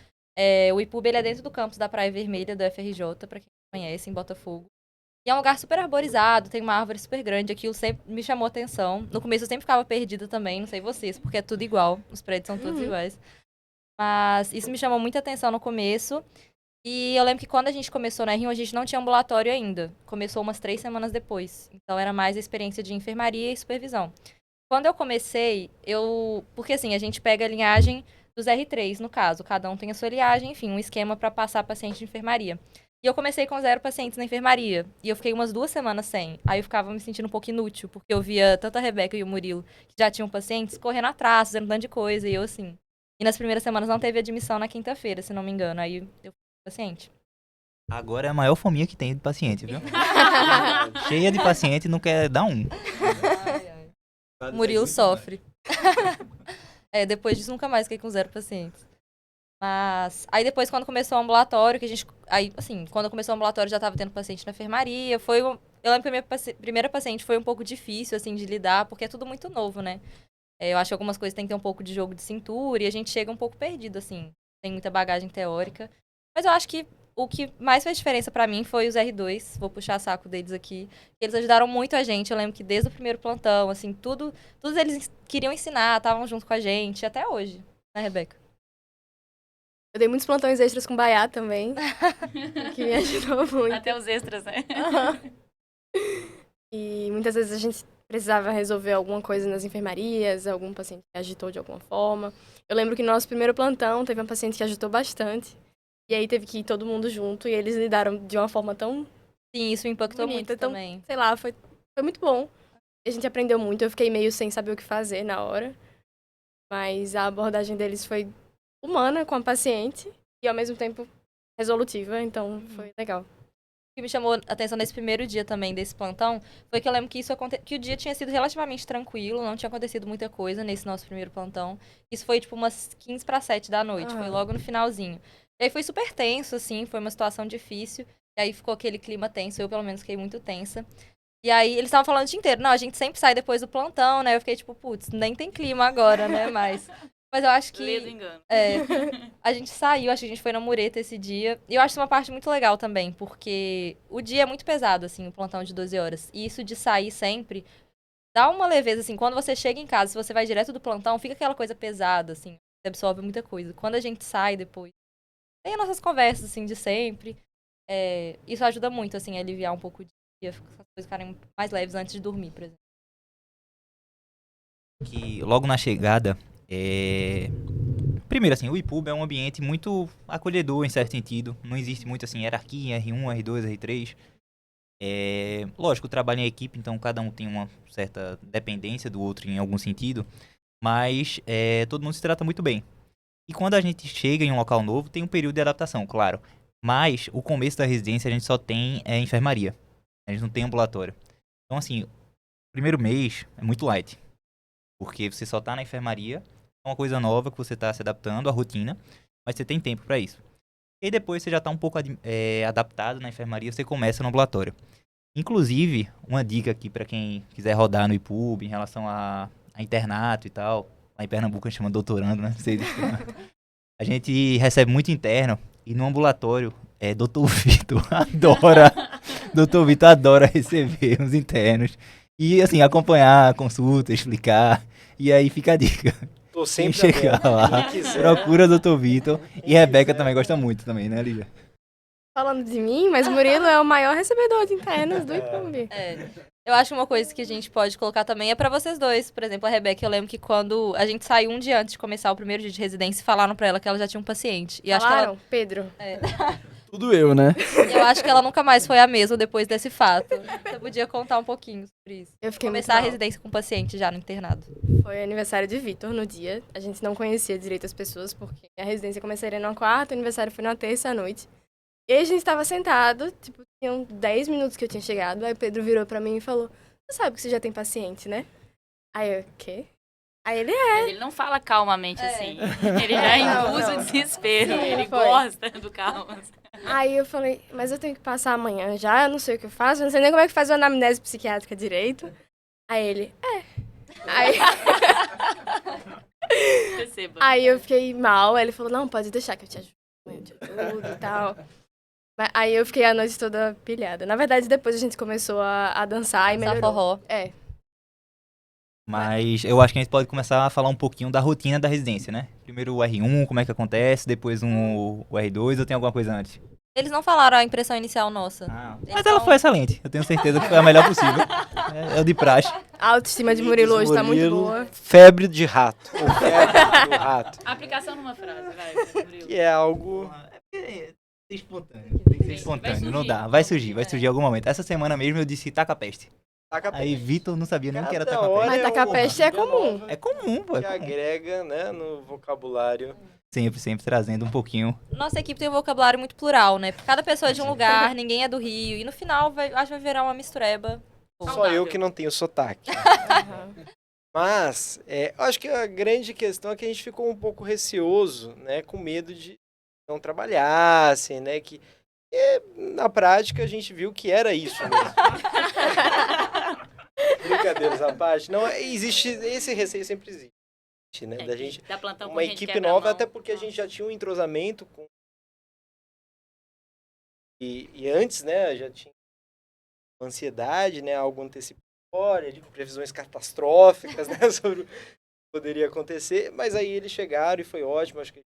O IPUB, ele é dentro do campus da Praia Vermelha, do FRJ, para quem não conhece, em Botafogo. E é um lugar super arborizado, tem uma árvore super grande, aquilo sempre me chamou atenção. No começo eu sempre ficava perdida também, não sei vocês, porque é tudo igual, os prédios são todos iguais. Mas isso me chamou muita atenção no começo. E eu lembro que quando a gente começou na R1, a gente não tinha ambulatório ainda. Começou umas 3 semanas depois. Então era mais a experiência de enfermaria e supervisão. Quando eu comecei, porque assim, a gente pega a linhagem dos R3, no caso. Cada um tem a sua linhagem, enfim, um esquema para passar paciente de enfermaria. E eu comecei com 0 pacientes na enfermaria. E eu fiquei umas 2 semanas sem. Aí eu ficava me sentindo um pouco inútil, porque eu via tanto a Rebeca e o Murilo, que já tinham pacientes, correndo atrás, fazendo um tanto de coisa. E eu assim... E nas primeiras semanas não teve admissão na quinta-feira, se não me engano. Aí eu fui paciente. Agora é a maior fominha que tem de paciente, viu? Cheia de paciente e não quer dar um. O Murilo sofre. Depois disso nunca mais fiquei com 0 pacientes. Mas aí depois quando começou o ambulatório, que a gente... Aí, assim, quando começou o ambulatório já tava tendo paciente na enfermaria. Eu lembro que a minha primeira paciente foi um pouco difícil, assim, de lidar, porque é tudo muito novo, né? Eu acho que algumas coisas tem que ter um pouco de jogo de cintura e a gente chega um pouco perdido, assim. Tem muita bagagem teórica. Mas eu acho que o que mais fez diferença pra mim foi os R2. Vou puxar saco deles aqui. Eles ajudaram muito a gente. Eu lembro que desde o primeiro plantão, assim, todos eles queriam ensinar, estavam junto com a gente, até hoje. Né, Rebeca? Eu dei muitos plantões extras com Baiá também, que me ajudou muito. Até os extras, né? E muitas vezes a gente precisava resolver alguma coisa nas enfermarias, algum paciente que agitou de alguma forma. Eu lembro que no nosso primeiro plantão teve uma paciente que agitou bastante. E aí teve que ir todo mundo junto e eles lidaram de uma forma tão Sim, isso me impactou bonita, muito tão, também. sei lá, foi muito bom. A gente aprendeu muito, eu fiquei meio sem saber o que fazer na hora. Mas a abordagem deles foi humana com a paciente e ao mesmo tempo resolutiva, então foi legal. O que me chamou a atenção nesse primeiro dia também desse plantão foi que eu lembro que que o dia tinha sido relativamente tranquilo, não tinha acontecido muita coisa nesse nosso primeiro plantão. Isso foi tipo umas 15 para 7 da noite, foi logo no finalzinho. E aí foi super tenso, assim, foi uma situação difícil. E aí ficou aquele clima tenso, eu pelo menos fiquei muito tensa. E aí eles estavam falando o dia inteiro, não, a gente sempre sai depois do plantão, né? Eu fiquei tipo, putz, nem tem clima agora, né? Mas eu acho que Lê do engano. a gente saiu, acho que a gente foi na mureta esse dia. E eu acho isso uma parte muito legal também, porque o dia é muito pesado, assim, o plantão de 12 horas. E isso de sair sempre dá uma leveza, assim, quando você chega em casa, se você vai direto do plantão, fica aquela coisa pesada, assim, você absorve muita coisa. Quando a gente sai depois, tem as nossas conversas, assim, de sempre. Isso ajuda muito, assim, a aliviar um pouco o dia, as coisas ficarem mais leves antes de dormir, por exemplo. Que logo na chegada, primeiro assim, o IPUB é um ambiente muito acolhedor em certo sentido, não existe muito assim hierarquia, R1, R2, R3. Lógico, o trabalho em equipe, então cada um tem uma certa dependência do outro em algum sentido, mas todo mundo se trata muito bem. E quando a gente chega em um local novo, tem um período de adaptação, claro, mas o começo da residência a gente só tem enfermaria, a gente não tem ambulatório. Então assim, o primeiro mês é muito light. Porque você só tá na enfermaria, é uma coisa nova que você tá se adaptando à rotina, mas você tem tempo para isso. E depois você já tá um pouco adaptado na enfermaria, você começa no ambulatório. Inclusive, uma dica aqui para quem quiser rodar no IPUB em relação a internato e tal, lá em Pernambuco a gente chama doutorando, né? A gente recebe muito interno e no ambulatório, Dr. Vitor Dr. Vitor adora receber os internos. E, assim, acompanhar a consulta, explicar. E aí fica a dica. Tô Quem sempre chegar aberto, lá, quem quiser. procura o Dr. Vitor. E Rebeca também gosta muito também, né, Lívia? Falando de mim, mas Murilo é o maior recebedor de internos do IPUB. Eu acho que uma coisa que a gente pode colocar também é pra vocês dois. Por exemplo, a Rebeca, eu lembro que quando a gente saiu um dia antes de começar o primeiro dia de residência, falaram pra ela que ela já tinha um paciente. E Falaram? acho Pedro. Tudo eu, né? eu acho que ela nunca mais foi a mesma depois desse fato. Você podia contar um pouquinho sobre isso. Eu fiquei Começar a muito mal. residência com paciente já no internado. Foi aniversário de Vitor no dia. A gente não conhecia direito as pessoas, porque a residência começaria numa quarta, o aniversário foi na terça à noite. E aí a gente tava sentado, tipo, tinham 10 minutos que eu tinha chegado. Aí o Pedro virou pra mim e falou, você sabe que você já tem paciente, né? Aí eu, quê? Aí ele, Ele não fala calmamente assim. Ele já induz o desespero. Sim, Ele foi. gosta do calma. Aí eu falei, mas eu tenho que passar amanhã já, eu não sei o que eu faço, eu não sei nem como é que faz uma anamnese psiquiátrica direito. Aí ele, Aí, Perceba. aí eu fiquei mal, aí ele falou, não, pode deixar que eu te ajudo e tal. Mas aí eu fiquei a noite toda pilhada. Na verdade, depois a gente começou a dançar e Dançar melhorou. forró. Mas eu acho que a gente pode começar a falar um pouquinho da rotina da residência, né? Primeiro o R1, como é que acontece, depois o R2, ou tem alguma coisa antes? Eles não falaram a impressão inicial nossa. Mas ela foi excelente, eu tenho certeza que foi a melhor possível. É o de praxe. A autoestima de Murilo hoje tá muito Murilo, boa. Febre de rato. Ou febre do rato. Aplicação numa frase, vai. Murilo. Que é algo... Tem que ser espontâneo, não dá. Vai surgir em algum momento. Essa semana mesmo eu disse taca peste. Taca Aí Vitor não sabia nem o que era Cada taca hora peste. Mas é tacar uma peste é gíria comum. nova É comum, pô. que agrega, né, no vocabulário. Sempre trazendo um pouquinho. Nossa equipe tem um vocabulário muito plural, né? Cada pessoa é de um lugar, ninguém é do Rio. E no final, acho que vai virar uma mistureba. Só eu que não tenho sotaque. Mas, eu acho que a grande questão é que a gente ficou um pouco receoso, né, com medo de não trabalhassem, né, que na prática a gente viu que era isso mesmo. Brincadeiras à parte. Não, existe, esse receio sempre existe, né, da gente, Dá plantão com uma gente equipe quebra a nova, mão. até porque a gente já tinha um entrosamento com... E antes, né, já tinha ansiedade, né, algo antecipatório, de previsões catastróficas, né, sobre o que poderia acontecer, mas aí eles chegaram e foi ótimo, acho que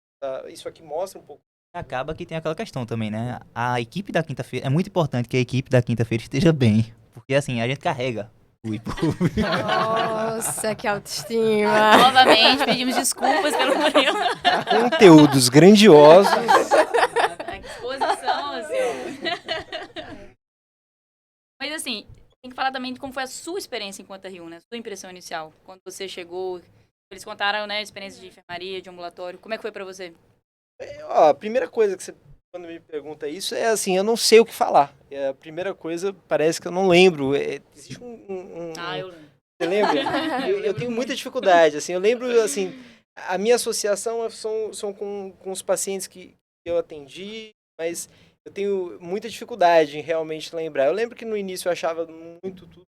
isso aqui mostra um pouco. Acaba que tem aquela questão também, né? A equipe da quinta-feira, é muito importante que a equipe da quinta-feira esteja bem. Porque assim, a gente carrega o IPUB. Nossa, que autoestima. Novamente, pedimos desculpas pelo Murilo. Conteúdos grandiosos. A exposição, assim, ó. Mas assim, tem que falar também de como foi a sua experiência enquanto R1, né? Sua impressão inicial. Quando você chegou, eles contaram, né, a experiência de enfermaria, de ambulatório. Como é que foi pra você? Ó, a primeira coisa que você, quando me pergunta isso, é assim, eu não sei o que falar. A primeira coisa, parece que eu não lembro. Existe Eu lembro. Você lembra? Eu tenho muita dificuldade, assim, eu lembro, assim, a minha associação são com os pacientes que eu atendi, mas eu tenho muita dificuldade em realmente lembrar. Eu lembro que no início eu achava muito tudo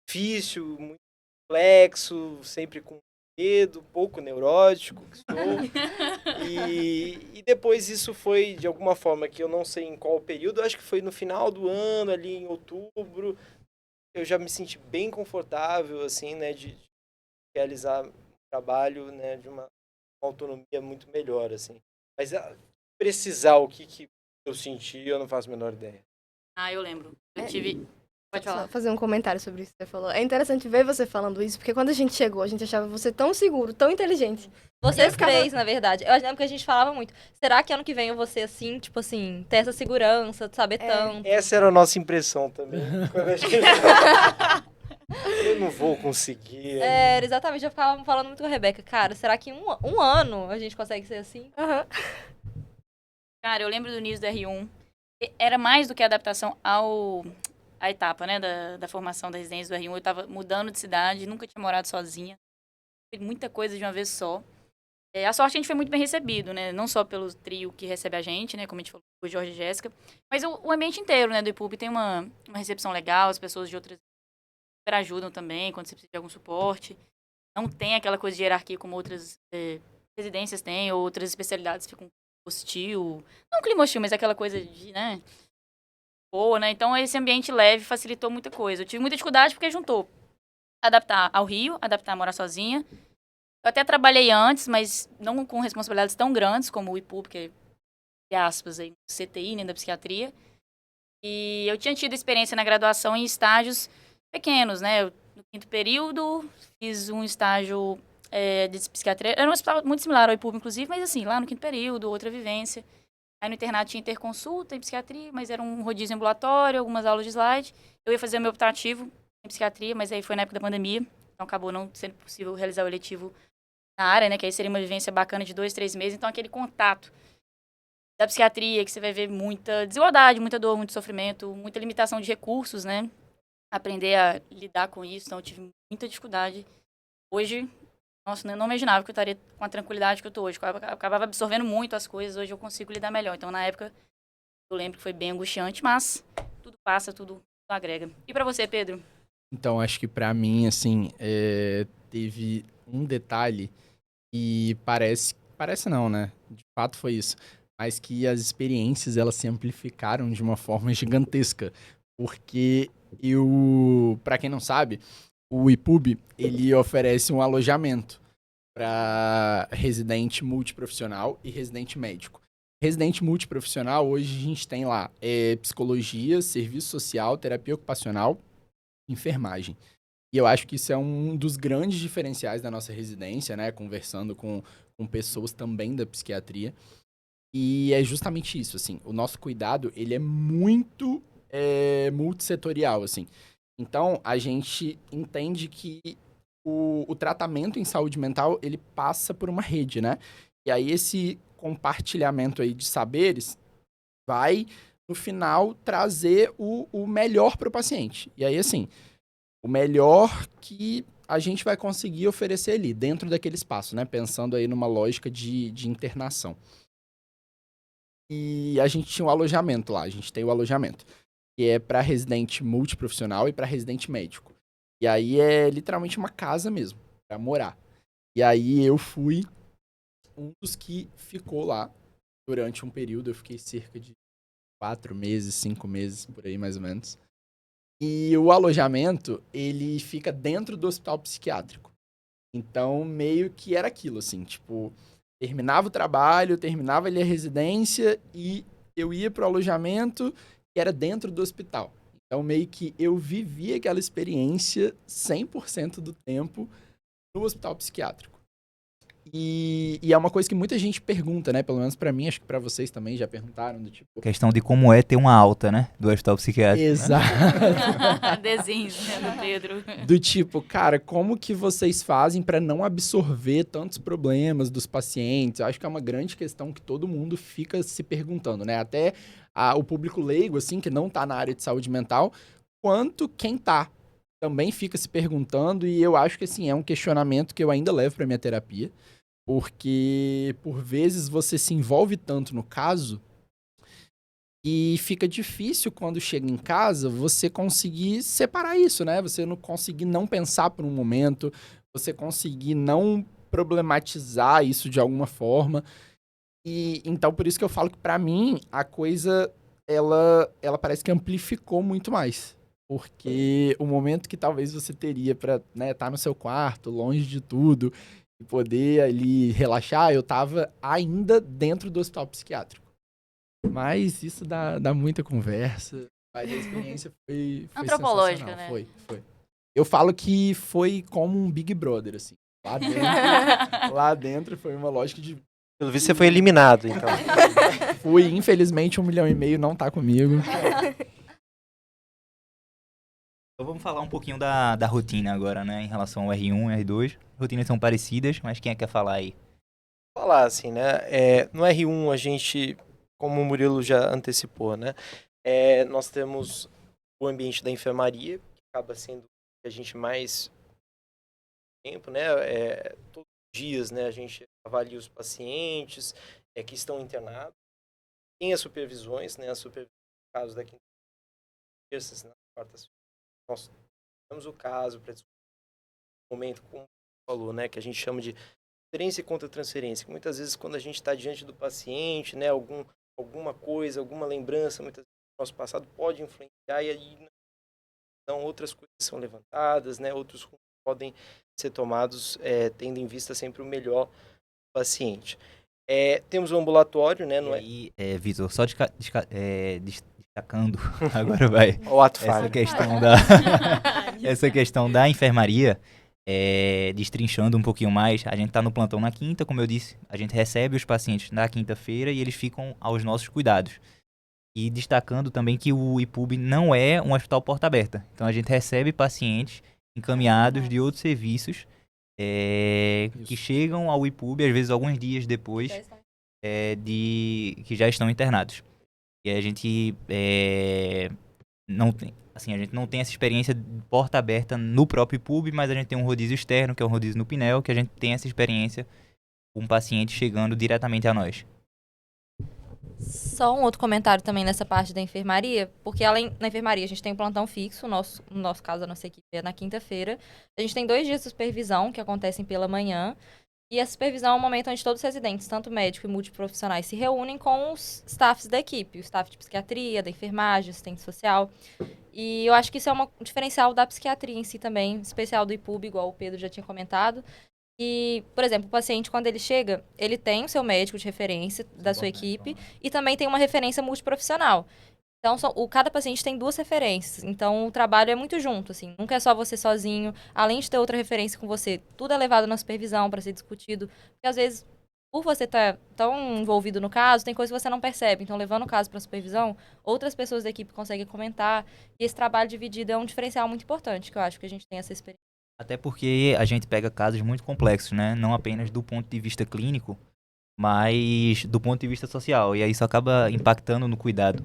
difícil, muito complexo, sempre com medo, pouco neurótico que sou. E depois isso foi, de alguma forma, que eu não sei em qual período, acho que foi no final do ano, ali em outubro, eu já me senti bem confortável, assim, né, de realizar o trabalho, né, de uma autonomia muito melhor, assim. Mas precisar o que eu senti, eu não faço a menor ideia. Eu lembro. Eu tive... Pode Só falar. fazer um comentário sobre isso que você falou. É interessante ver você falando isso, porque quando a gente chegou, a gente achava você tão seguro, tão inteligente. Vocês ficava- três, na verdade. Eu lembro que a gente falava muito. Será que ano que vem eu vou ser assim, tipo assim, ter essa segurança, de saber tanto? Essa era a nossa impressão também. Quando a gente... eu não vou conseguir. É, exatamente. Eu ficava falando muito com a Rebeca. Cara, será que um ano a gente consegue ser assim? Aham. Cara, eu lembro do início do R1. Era mais do que a adaptação à etapa, né, da formação da residência do R1. Eu tava mudando de cidade, nunca tinha morado sozinha. Fiz muita coisa de uma vez só. A sorte a gente foi muito bem recebido, né? Não só pelo trio que recebe a gente, né? Como a gente falou, o Jorge e Jéssica. Mas o ambiente inteiro, né, do IPUB tem uma recepção legal. As pessoas de outras super ajudam também quando você precisa de algum suporte. Não tem aquela coisa de hierarquia como outras residências têm, ou outras especialidades ficam hostil. Não um clima hostil, mas aquela coisa de, né? Boa, né? Então esse ambiente leve facilitou muita coisa. Eu tive muita dificuldade porque juntou adaptar ao Rio, adaptar a morar sozinha. Eu até trabalhei antes, mas não com responsabilidades tão grandes como o IPUB, que é, entre aspas, aí, CTI, né, da psiquiatria. E eu tinha tido experiência na graduação em estágios pequenos, né? No 5º período, fiz um estágio de psiquiatria. Era um hospital muito similar ao IPUB, inclusive, mas assim, lá no 5º período, outra vivência. Aí no internato tinha interconsulta em psiquiatria, mas era um rodízio ambulatório, algumas aulas de slide. Eu ia fazer o meu optativo em psiquiatria, mas aí foi na época da pandemia, então acabou não sendo possível realizar o eletivo na área, né? Que aí seria uma vivência bacana de 2, 3 meses. Então aquele contato da psiquiatria, que você vai ver muita desigualdade, muita dor, muito sofrimento, muita limitação de recursos, né? Aprender a lidar com isso, então eu tive muita dificuldade. Hoje, nossa, eu não imaginava que eu estaria com a tranquilidade que eu tô hoje. Eu acabava absorvendo muito as coisas, hoje eu consigo lidar melhor. Então, na época, eu lembro que foi bem angustiante, mas tudo passa, tudo agrega. E pra você, Pedro? Então, acho que pra mim, assim, teve um detalhe e parece não, né? De fato foi isso. Mas que as experiências, elas se amplificaram de uma forma gigantesca. Porque pra quem não sabe, o IPUB, ele oferece um alojamento para residente multiprofissional e residente médico. Residente multiprofissional, hoje a gente tem lá psicologia, serviço social, terapia ocupacional, enfermagem. E eu acho que isso é um dos grandes diferenciais da nossa residência, né? Conversando com pessoas também da psiquiatria. E é justamente isso, assim. O nosso cuidado, ele é muito multissetorial, assim. Então, a gente entende que o tratamento em saúde mental, ele passa por uma rede, né? E aí, esse compartilhamento aí de saberes vai, no final, trazer o melhor para o paciente. E aí, assim, o melhor que a gente vai conseguir oferecer ali, dentro daquele espaço, né? Pensando aí numa lógica de internação. E a gente tinha um alojamento lá, a gente tem o alojamento, que é para residente multiprofissional e para residente médico. E aí é literalmente uma casa mesmo, para morar. E aí eu fui um dos que ficou lá durante um período, eu fiquei cerca de 4 meses, 5 meses, por aí mais ou menos. E o alojamento, ele fica dentro do hospital psiquiátrico. Então, meio que era aquilo, assim, tipo, terminava o trabalho, terminava ali a residência e eu ia pro alojamento que era dentro do hospital. Então, meio que eu vivi aquela experiência 100% do tempo no hospital psiquiátrico. E é uma coisa que muita gente pergunta, né? Pelo menos pra mim, acho que pra vocês também já perguntaram, do tipo... Questão de como é ter uma alta, né? Do hospital psiquiátrico. Né? Exato. Desenhos, né, do Pedro. Do tipo, cara, como que vocês fazem pra não absorver tantos problemas dos pacientes? Eu acho que é uma grande questão que todo mundo fica se perguntando, né? Até o público leigo, assim, que não tá na área de saúde mental, quanto quem tá também fica se perguntando, e eu acho que, assim, é um questionamento que eu ainda levo pra minha terapia, porque, por vezes, você se envolve tanto no caso e fica difícil quando chega em casa você conseguir separar isso, né? Você não conseguir não pensar por um momento, você conseguir não problematizar isso de alguma forma. E então, por isso que eu falo que, pra mim, a coisa, ela parece que amplificou muito mais. Porque o momento que talvez você teria pra, né, tá no seu quarto, longe de tudo, e poder ali relaxar, eu tava ainda dentro do hospital psiquiátrico. Mas isso dá muita conversa. Mas a experiência foi Antropológica, sensacional. né? Foi. Eu falo que foi como um Big Brother, assim. Lá dentro foi uma lógica de... Pelo visto, você foi eliminado, então. Fui, infelizmente, 1,5 milhão não tá comigo. Então vamos falar um pouquinho da rotina agora, né? Em relação ao R1 e R2. Rotinas são parecidas, mas quem é que quer falar aí? Falar assim, né? No R1 a gente, como o Murilo já antecipou, né? Nós temos o ambiente da enfermaria, que acaba sendo o que a gente mais tempo, né? Todos os dias, né? A gente avalia os pacientes que estão internados. Tem as supervisões, né? As supervisões, no caso da quinta, terças, na quarta-feira, nós temos o caso para discutir um momento, como você falou, né? Que a gente chama de transferência e contra-transferência. Muitas vezes, quando a gente está diante do paciente, né? Alguma coisa, alguma lembrança, muitas vezes do nosso passado pode influenciar e aí então outras coisas são levantadas, né? Outros rumos podem ser tomados, tendo em vista sempre o melhor do paciente. Temos o ambulatório, né? E aí, Vitor, só destacando, agora vai, O ato essa falho. questão da enfermaria, destrinchando um pouquinho mais, a gente tá no plantão na quinta, como eu disse, a gente recebe os pacientes na quinta-feira e eles ficam aos nossos cuidados. E destacando também que o IPUB não é um hospital porta aberta. Então a gente recebe pacientes encaminhados de outros serviços que chegam ao IPUB, às vezes alguns dias depois que já estão internados. E a gente não tem, assim, a gente não tem essa experiência de porta aberta no próprio IPUB, mas a gente tem um rodízio externo, que é um rodízio no Pinel, que a gente tem essa experiência com um paciente chegando diretamente a nós. Só um outro comentário também nessa parte da enfermaria, porque além na enfermaria a gente tem um plantão fixo, no nosso caso a nossa equipe é na quinta-feira. A gente tem 2 dias de supervisão que acontecem pela manhã. E a supervisão é um momento onde todos os residentes, tanto médico e multiprofissionais, se reúnem com os staffs da equipe, o staff de psiquiatria, da enfermagem, assistente social. E eu acho que isso é um diferencial da psiquiatria em si também, especial do IPUB, igual o Pedro já tinha comentado. E, por exemplo, o paciente, quando ele chega, ele tem o seu médico de referência da sua equipe e também tem uma referência multiprofissional. Então, cada paciente tem 2 referências. Então, o trabalho é muito junto, assim. Nunca é só você sozinho. Além de ter outra referência com você, tudo é levado na supervisão para ser discutido. Porque, às vezes, por você estar tão envolvido no caso, tem coisa que você não percebe. Então, levando o caso para a supervisão, outras pessoas da equipe conseguem comentar. E esse trabalho dividido é um diferencial muito importante, que eu acho que a gente tem essa experiência. Até porque a gente pega casos muito complexos, né? Não apenas do ponto de vista clínico, mas do ponto de vista social. E aí isso acaba impactando no cuidado.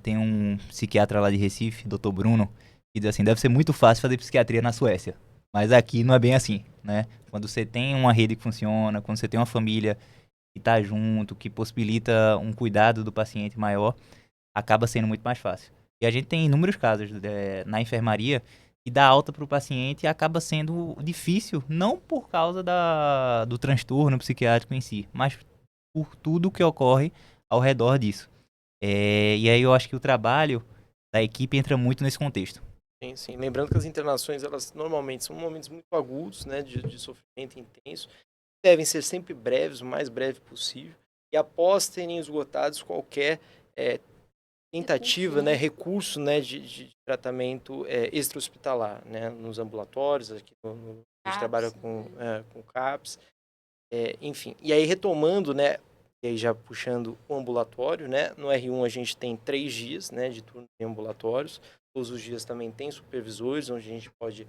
Tem um psiquiatra lá de Recife, Dr. Bruno, que diz assim, deve ser muito fácil fazer psiquiatria na Suécia. Mas aqui não é bem assim, né? Quando você tem uma rede que funciona, quando você tem uma família que está junto, que possibilita um cuidado do paciente maior, acaba sendo muito mais fácil. E a gente tem inúmeros casos na enfermaria que dá alta para o paciente e acaba sendo difícil, não por causa do transtorno psiquiátrico em si, mas por tudo que ocorre ao redor disso. E aí eu acho que o trabalho da equipe entra muito nesse contexto. Sim, sim. Lembrando que as internações, elas normalmente são momentos muito agudos, né, de sofrimento intenso. Devem ser sempre breves, o mais breve possível. E após terem esgotados qualquer tentativa, né, recurso, né, de tratamento extra-hospitalar, né, nos ambulatórios, aqui a gente trabalha com CAPS, enfim. E aí, retomando, né, e aí já puxando o ambulatório, né, no R1 a gente tem 3 dias, né, de turno em ambulatórios, todos os dias também tem supervisores, onde a gente pode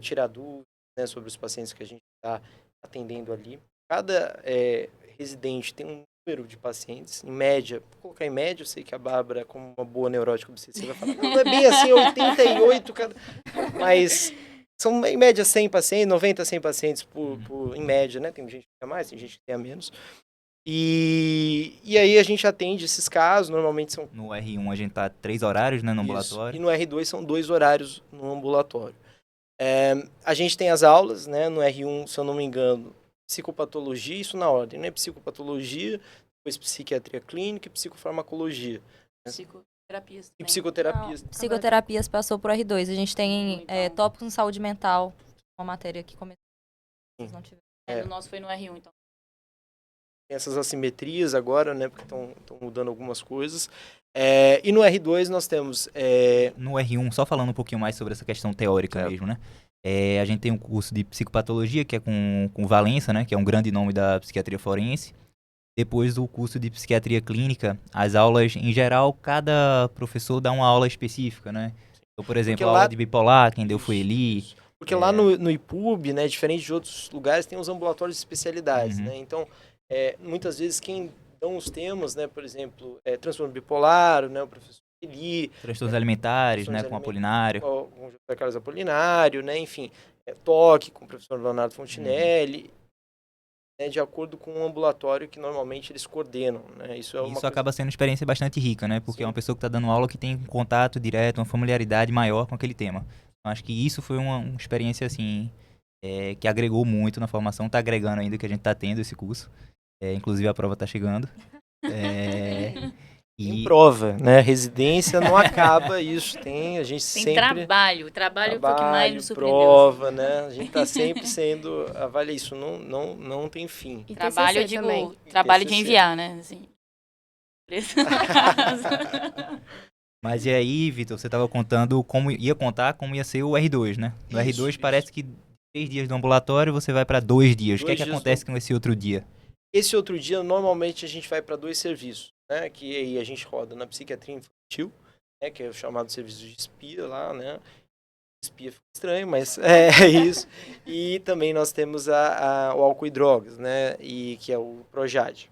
tirar dúvidas, né, sobre os pacientes que a gente está atendendo ali. Cada residente tem um número de pacientes, em média, vou colocar em média, eu sei que a Bárbara, como uma boa neurótica obsessiva, vai falar, não é bem assim, 88 cada... Mas são, em média, 100 pacientes, 90 a 100 pacientes em média, né? Tem gente que tem mais, tem gente que tem menos. E aí a gente atende esses casos, normalmente são... No R1 a gente tá 3 horários, né, no Isso. ambulatório. E no R2 são 2 horários no ambulatório. A gente tem as aulas, né? No R1, se eu não me engano, psicopatologia, isso na ordem, né? Psicopatologia, depois psiquiatria clínica e psicofarmacologia. Psicoterapias. E psicoterapias. Não, psicoterapias passou por R2. A gente tem tópicos em saúde mental, uma matéria que começou. Não tiveram. O nosso foi no R1, então. Tem essas assimetrias agora, né? Porque estão mudando algumas coisas. E no R2 nós temos... No R1, só falando um pouquinho mais sobre essa questão teórica mesmo, né? A gente tem um curso de psicopatologia, que é com Valença, né? Que é um grande nome da psiquiatria forense. Depois do curso de psiquiatria clínica, as aulas, em geral, cada professor dá uma aula específica, né? Então, por exemplo, a aula de bipolar, quem deu foi Eli. Porque lá no IPUB, né? Diferente de outros lugares, tem os ambulatórios de especialidades, né? Então, muitas vezes quem dão os temas, né? Por exemplo, transtorno bipolar, né? O professor Eli. Transtornos alimentares, né? Com Apolinário. Com o José Carlos Apolinário, né? Enfim, toque com o professor Leonardo Fontinelli. Né, de acordo com o ambulatório que normalmente eles coordenam, né? Isso acaba sendo uma experiência bastante rica, né? Porque é uma pessoa que está dando aula que tem um contato direto, uma familiaridade maior com aquele tema. Então, acho que isso foi uma experiência, assim, que agregou muito na formação, está agregando ainda que a gente está tendo esse curso. Inclusive a prova está chegando. Tem prova, né? Residência não acaba isso, a gente tem sempre... Trabalho foi o que mais nos surpreendeu. Prova, né? A gente está sempre sendo avaliado, isso não tem fim. E Trabalho, TCC também. Trabalho de enviar, né? Assim. Mas e aí, Vitor, você estava contando como ia ser o R2, né? No R2 parece que 3 dias do ambulatório você vai para 2 dias. O que acontece com esse outro dia? Esse outro dia, normalmente, a gente vai para 2 serviços, né? Que aí a gente roda na psiquiatria infantil, né? Que é o chamado serviço de espia lá, né? Espia fica estranho, mas é isso. E também nós temos o álcool e drogas, né? E que é o Projad.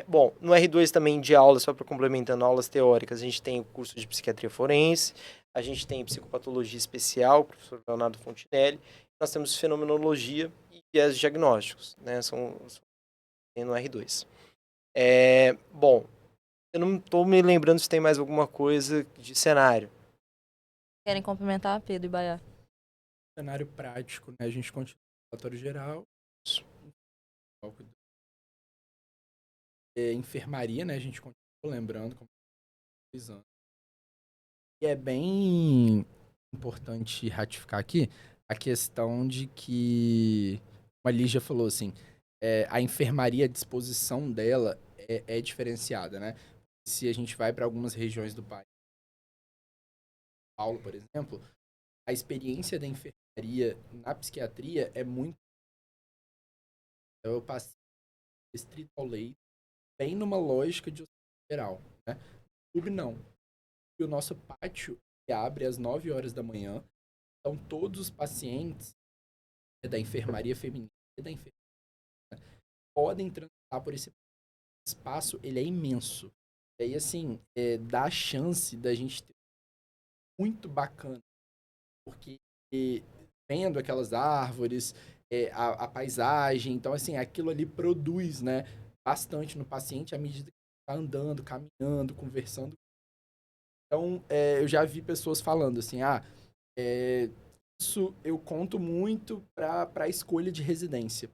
Bom, no R2 também de aulas, só para complementando aulas teóricas, a gente tem o curso de psiquiatria forense, a gente tem psicopatologia especial, o professor Leonardo Fontinelli, nós temos fenomenologia e viés diagnósticos, né? São no R2. Bom, eu não estou me lembrando se tem mais alguma coisa de cenário. Querem complementar, Pedro e Baiá? Cenário prático, né? A gente continua no relatório geral. Enfermaria, né? A gente continua lembrando como anos. E é bem importante ratificar aqui a questão de que, como a Lígia falou, assim, a enfermaria, a disposição dela é diferenciada, né? Se a gente vai para algumas regiões do país, Paulo, por exemplo, a experiência da enfermaria na psiquiatria é muito... Então, eu passei restrito ao leito, bem numa lógica de hospital geral, né? No clube, não. E o nosso pátio abre às 9 horas da manhã, então todos os pacientes da enfermaria feminina e da enfermaria podem transitar por esse espaço, ele é imenso. E aí, assim, dá a chance da gente ter muito bacana, porque vendo aquelas árvores, a paisagem, então, assim, aquilo ali produz, né, bastante no paciente à medida que está andando, caminhando, conversando. Então, eu já vi pessoas falando assim, isso eu conto muito para a escolha de residência.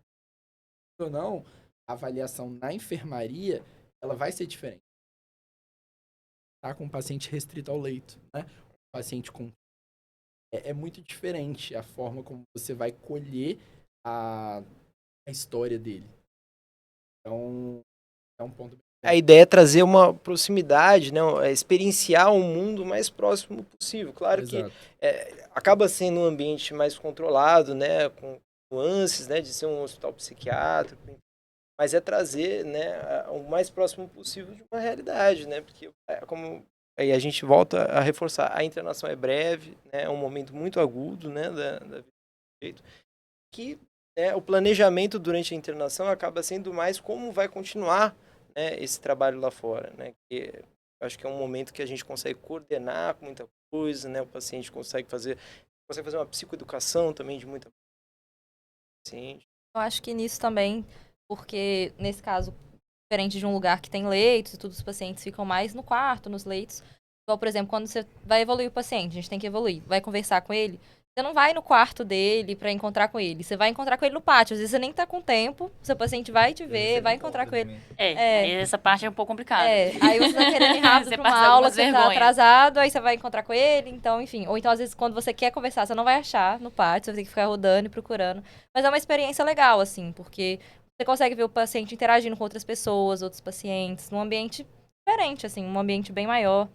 Ou não, a avaliação na enfermaria, ela vai ser diferente. Tá com um paciente restrito ao leito, né? Um paciente com... É muito diferente a forma como você vai colher a história dele. Então, é um ponto a ideia é trazer uma proximidade, né? Experienciar um mundo mais próximo possível. Claro que Exato. acaba sendo um ambiente mais controlado, né? Com nuances, né? De ser um hospital psiquiátrico, mas é trazer, né? O mais próximo possível de uma realidade, né? Porque como aí a gente volta a reforçar, a internação é breve, né? É um momento muito agudo, né? Da vida do sujeito, que o planejamento durante a internação acaba sendo mais como vai continuar, né, esse trabalho lá fora, né? Que eu acho que é um momento que a gente consegue coordenar com muita coisa, né? O paciente consegue fazer uma psicoeducação também de muita paciente. Eu acho que nisso também, porque nesse caso, diferente de um lugar que tem leitos e tudo, os pacientes ficam mais no quarto, nos leitos. Igual, por exemplo, quando você vai evoluir o paciente, a gente tem que evoluir, vai conversar com ele, você não vai no quarto dele pra encontrar com ele, você vai encontrar com ele no pátio. Às vezes você nem tá com tempo, seu paciente vai te ver, vai encontrar com ele. Aí essa parte é um pouco complicada. Aí você tá querendo ir rápido Você pra uma passa aula, algumas que você tá vergonhas. atrasado, aí você vai encontrar com ele, então, enfim. Ou então, às vezes, quando você quer conversar, você não vai achar no pátio, você vai ter que ficar rodando e procurando. Mas é uma experiência legal, assim, porque você consegue ver o paciente interagindo com outras pessoas, outros pacientes, num ambiente diferente, assim, um ambiente bem maior.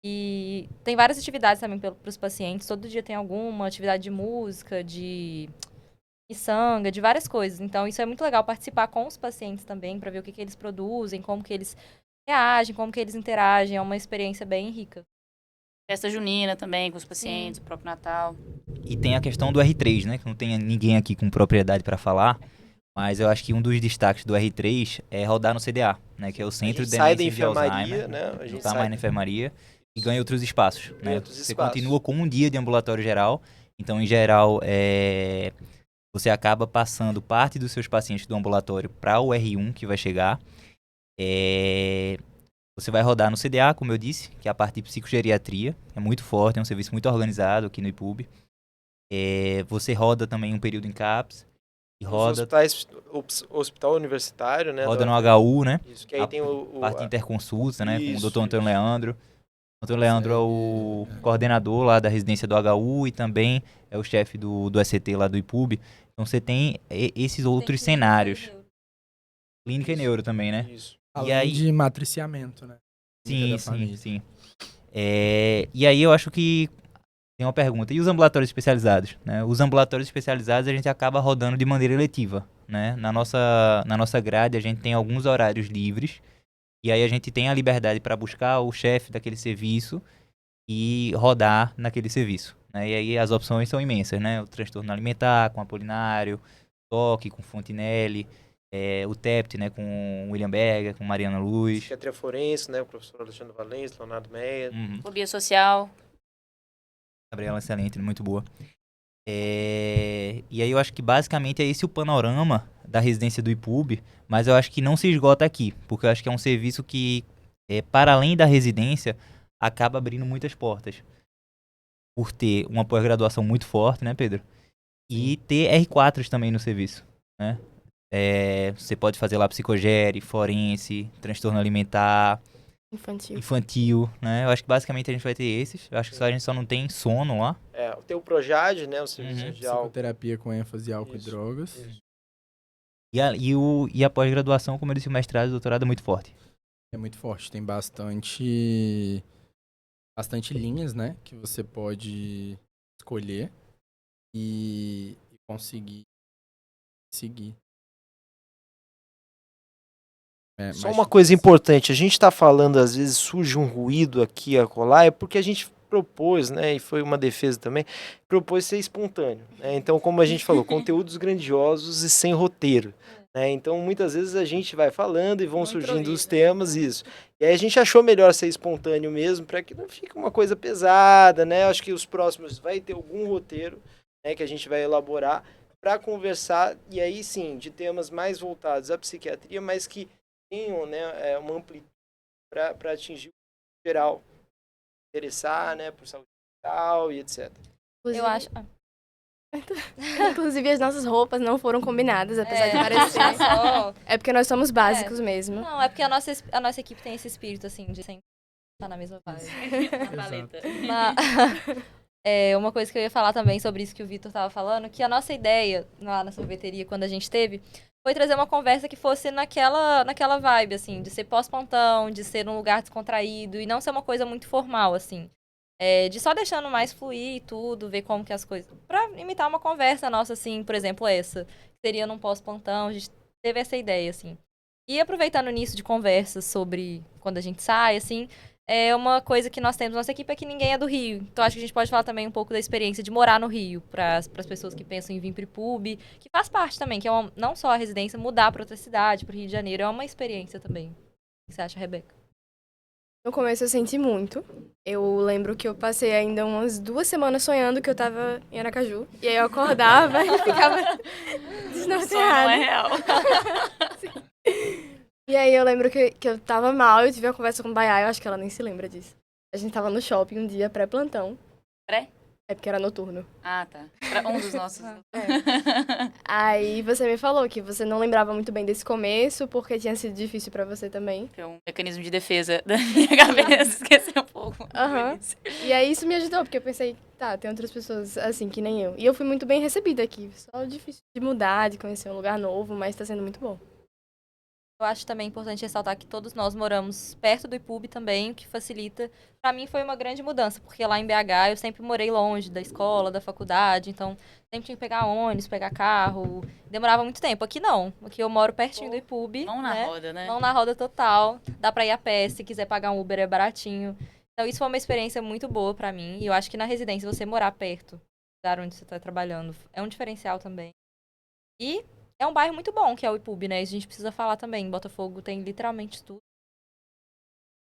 E tem várias atividades também para os pacientes. Todo dia tem alguma atividade de música, de miçanga, de várias coisas. Então, isso é muito legal participar com os pacientes também, para ver o que eles produzem, como que eles reagem, como que eles interagem. É uma experiência bem rica. Festa junina também com os pacientes, o próprio Natal. E tem a questão do R3, né? Que não tem ninguém aqui com propriedade para falar. Mas eu acho que um dos destaques do R3 é rodar no CDA, né? Que é o Centro de sai da Demência de enfermaria, Alzheimer. né? A Não gente tá mais na enfermaria. E ganha outros espaços, né? outros Você espaços. continua com um dia de ambulatório geral. Então, em geral, você acaba passando parte dos seus pacientes do ambulatório para o R1, que vai chegar. Você vai rodar no CDA, como eu disse, que é a parte de psicogeriatria. É muito forte, é um serviço muito organizado aqui no IPUB. Você roda também um período em CAPS. E roda... Hospital universitário, né? Roda no HU, né? Isso, que aí tem parte de interconsulta, né? Com o Isso, Dr. Antônio isso. Leandro. O Dr. Leandro é o coordenador lá da residência do HU e também é o chefe do ECT lá do IPUB. Então você tem esses outros cenários. Clínica e neuro também, né? Isso. Além aí- de matriciamento, né? Clínica da família. Sim. E aí eu acho que tem uma pergunta. E os ambulatórios especializados? Né? Os ambulatórios especializados a gente acaba rodando de maneira eletiva. Né? Na nossa grade a gente tem alguns horários livres. E aí a gente tem a liberdade para buscar o chefe daquele serviço e rodar naquele serviço. Né? E aí as opções são imensas, né? O transtorno alimentar com Apolinário, toque com Fontinelli, o TEPT, né, com William Berger, com Mariana Luz. Psiquiatria forense, né? O professor Alexandre Valens, Leonardo Meyer. Fobia social. Gabriela excelente, muito boa. E aí eu acho que basicamente é esse o panorama da residência do IPUB, mas eu acho que não se esgota aqui, porque eu acho que é um serviço que, para além da residência, acaba abrindo muitas portas. Por ter uma pós-graduação muito forte, né, Pedro? E ter R4s também no serviço, né? Você pode fazer lá psicogere, forense, transtorno alimentar, infantil, né? Eu acho que basicamente a gente vai ter esses. Eu acho que a gente só não tem sono lá. Tem o Projad, né? O serviço de álcool. Psicoterapia com ênfase em álcool Isso, e drogas. isso. E a pós-graduação, como eu disse, o mestrado e o doutorado é muito forte. É muito forte. Tem bastante linhas, né? Que você pode escolher e conseguir seguir. Só uma coisa importante, a gente está falando, às vezes surge um ruído aqui, acolá, é porque a gente propôs, né, e foi uma defesa também, propôs ser espontâneo. Né? Então, como a gente falou, conteúdos grandiosos e sem roteiro. Né? Então, muitas vezes a gente vai falando e vão surgindo os temas, isso. E aí a gente achou melhor ser espontâneo mesmo, para que não fique uma coisa pesada, né? Acho que os próximos vai ter algum roteiro, né, que a gente vai elaborar para conversar, e aí sim, de temas mais voltados à psiquiatria, mas que tenham, né, uma amplitude para atingir o geral, interessar, né, por saúde mental e etc. Eu acho... Inclusive, as nossas roupas não foram combinadas, apesar de parecer. só... É porque nós somos básicos mesmo. Não, é porque a nossa equipe tem esse espírito, assim, de sempre estar na mesma vibe. Na paleta. Uma coisa que eu ia falar também sobre isso que o Vitor estava falando, que a nossa ideia lá na sorveteria, quando a gente teve, foi trazer uma conversa que fosse naquela vibe, assim, de ser pós-plantão, de ser num lugar descontraído e não ser uma coisa muito formal, assim. De só deixando mais fluir e tudo, ver como que as coisas... Pra imitar uma conversa nossa, assim, por exemplo, essa. Que seria num pós-plantão, a gente teve essa ideia, assim. E aproveitando nisso de conversas sobre quando a gente sai, assim, é uma coisa que nós temos, nossa equipe é que ninguém é do Rio. Então acho que a gente pode falar também um pouco da experiência de morar no Rio, para as pessoas que pensam em vir para o PUB, que faz parte também, que é não só a residência, mudar para outra cidade, para o Rio de Janeiro, é uma experiência também. O que você acha, Rebeca? No começo eu senti muito. Eu lembro que eu passei ainda umas 2 semanas sonhando que eu tava em Aracaju. E aí eu acordava e ficava desnorteada. Não é real. E aí eu lembro que eu tava mal, eu tive uma conversa com a Baiá, eu acho que ela nem se lembra disso. A gente tava no shopping um dia, pré-plantão. Pré? É porque era noturno. Ah, tá. Pra um dos nossos. Aí você me falou que você não lembrava muito bem desse começo, porque tinha sido difícil pra você também. Foi um mecanismo de defesa da minha cabeça, esquecer um pouco. Aham. E aí isso me ajudou, porque eu pensei, tá, tem outras pessoas assim que nem eu. E eu fui muito bem recebida aqui. Só difícil de mudar, de conhecer um lugar novo, mas tá sendo muito bom. Eu acho também importante ressaltar que todos nós moramos perto do IPUB também, o que facilita. Pra mim foi uma grande mudança, porque lá em BH eu sempre morei longe da escola, da faculdade, então sempre tinha que pegar ônibus, pegar carro, demorava muito tempo. Aqui não, aqui eu moro pertinho do IPUB. Mão na roda, né? Mão na roda total, dá pra ir a pé, se quiser pagar um Uber é baratinho. Então isso foi uma experiência muito boa pra mim, e eu acho que na residência você morar perto do lugar onde você tá trabalhando é um diferencial também. E é um bairro muito bom, que é o IPUB, né? Isso a gente precisa falar também. Botafogo tem literalmente tudo.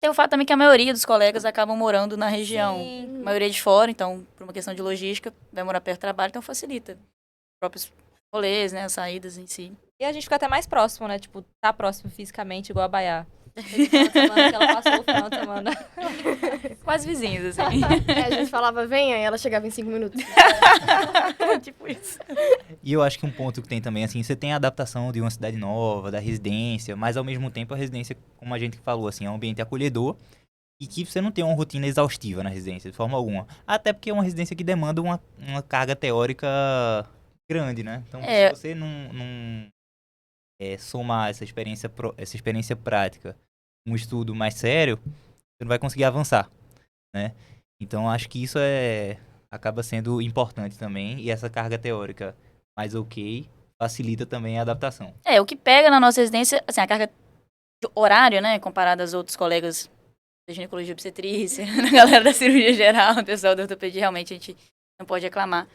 Tem o fato também que a maioria dos colegas acabam morando na região. Sim. A maioria de fora, então, por uma questão de logística, vai morar perto do trabalho, então facilita. Os próprios rolês, né? As saídas em si. E a gente fica até mais próximo, né? Tipo, tá próximo fisicamente, igual a Baiá. Teve final de semana que ela passou o final de semana. Quase vizinhos, assim. A gente falava, venha, e ela chegava em 5 minutos. Tipo isso. E eu acho que um ponto que tem também, assim, você tem a adaptação de uma cidade nova, da residência, mas ao mesmo tempo a residência, como a gente falou, assim, é um ambiente acolhedor e que você não tem uma rotina exaustiva na residência, de forma alguma. Até porque é uma residência que demanda uma carga teórica grande, né? Então, se você não somar essa experiência prática um estudo mais sério, você não vai conseguir avançar, né? Então, acho que isso acaba sendo importante também, e essa carga teórica mais facilita também a adaptação. O que pega na nossa residência, assim, a carga de horário, né, comparada aos outros colegas da ginecologia e obstetrícia, da galera da cirurgia geral, o pessoal da ortopedia, realmente a gente não pode reclamar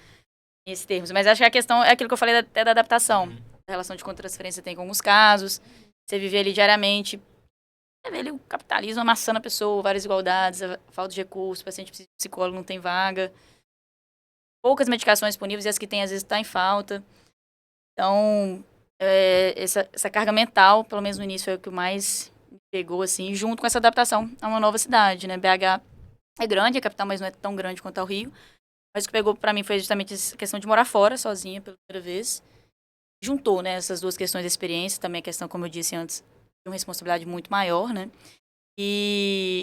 nesses termos. Mas acho que a questão é aquilo que eu falei até da adaptação. A relação de transferência tem com alguns casos, você viver ali diariamente, você vê ali o capitalismo amassando a pessoa, várias desigualdades, a falta de recursos, o paciente precisa de psicólogo, não tem vaga, poucas medicações disponíveis e as que tem às vezes está em falta. Então, essa carga mental, pelo menos no início, foi o que mais me pegou, assim, junto com essa adaptação a uma nova cidade, né? BH é grande, a capital, mas não é tão grande quanto ao Rio. Mas o que pegou para mim foi justamente essa questão de morar fora, sozinha, pela primeira vez. Juntou, né, essas duas questões de experiência, também a questão, como eu disse antes, de uma responsabilidade muito maior, né?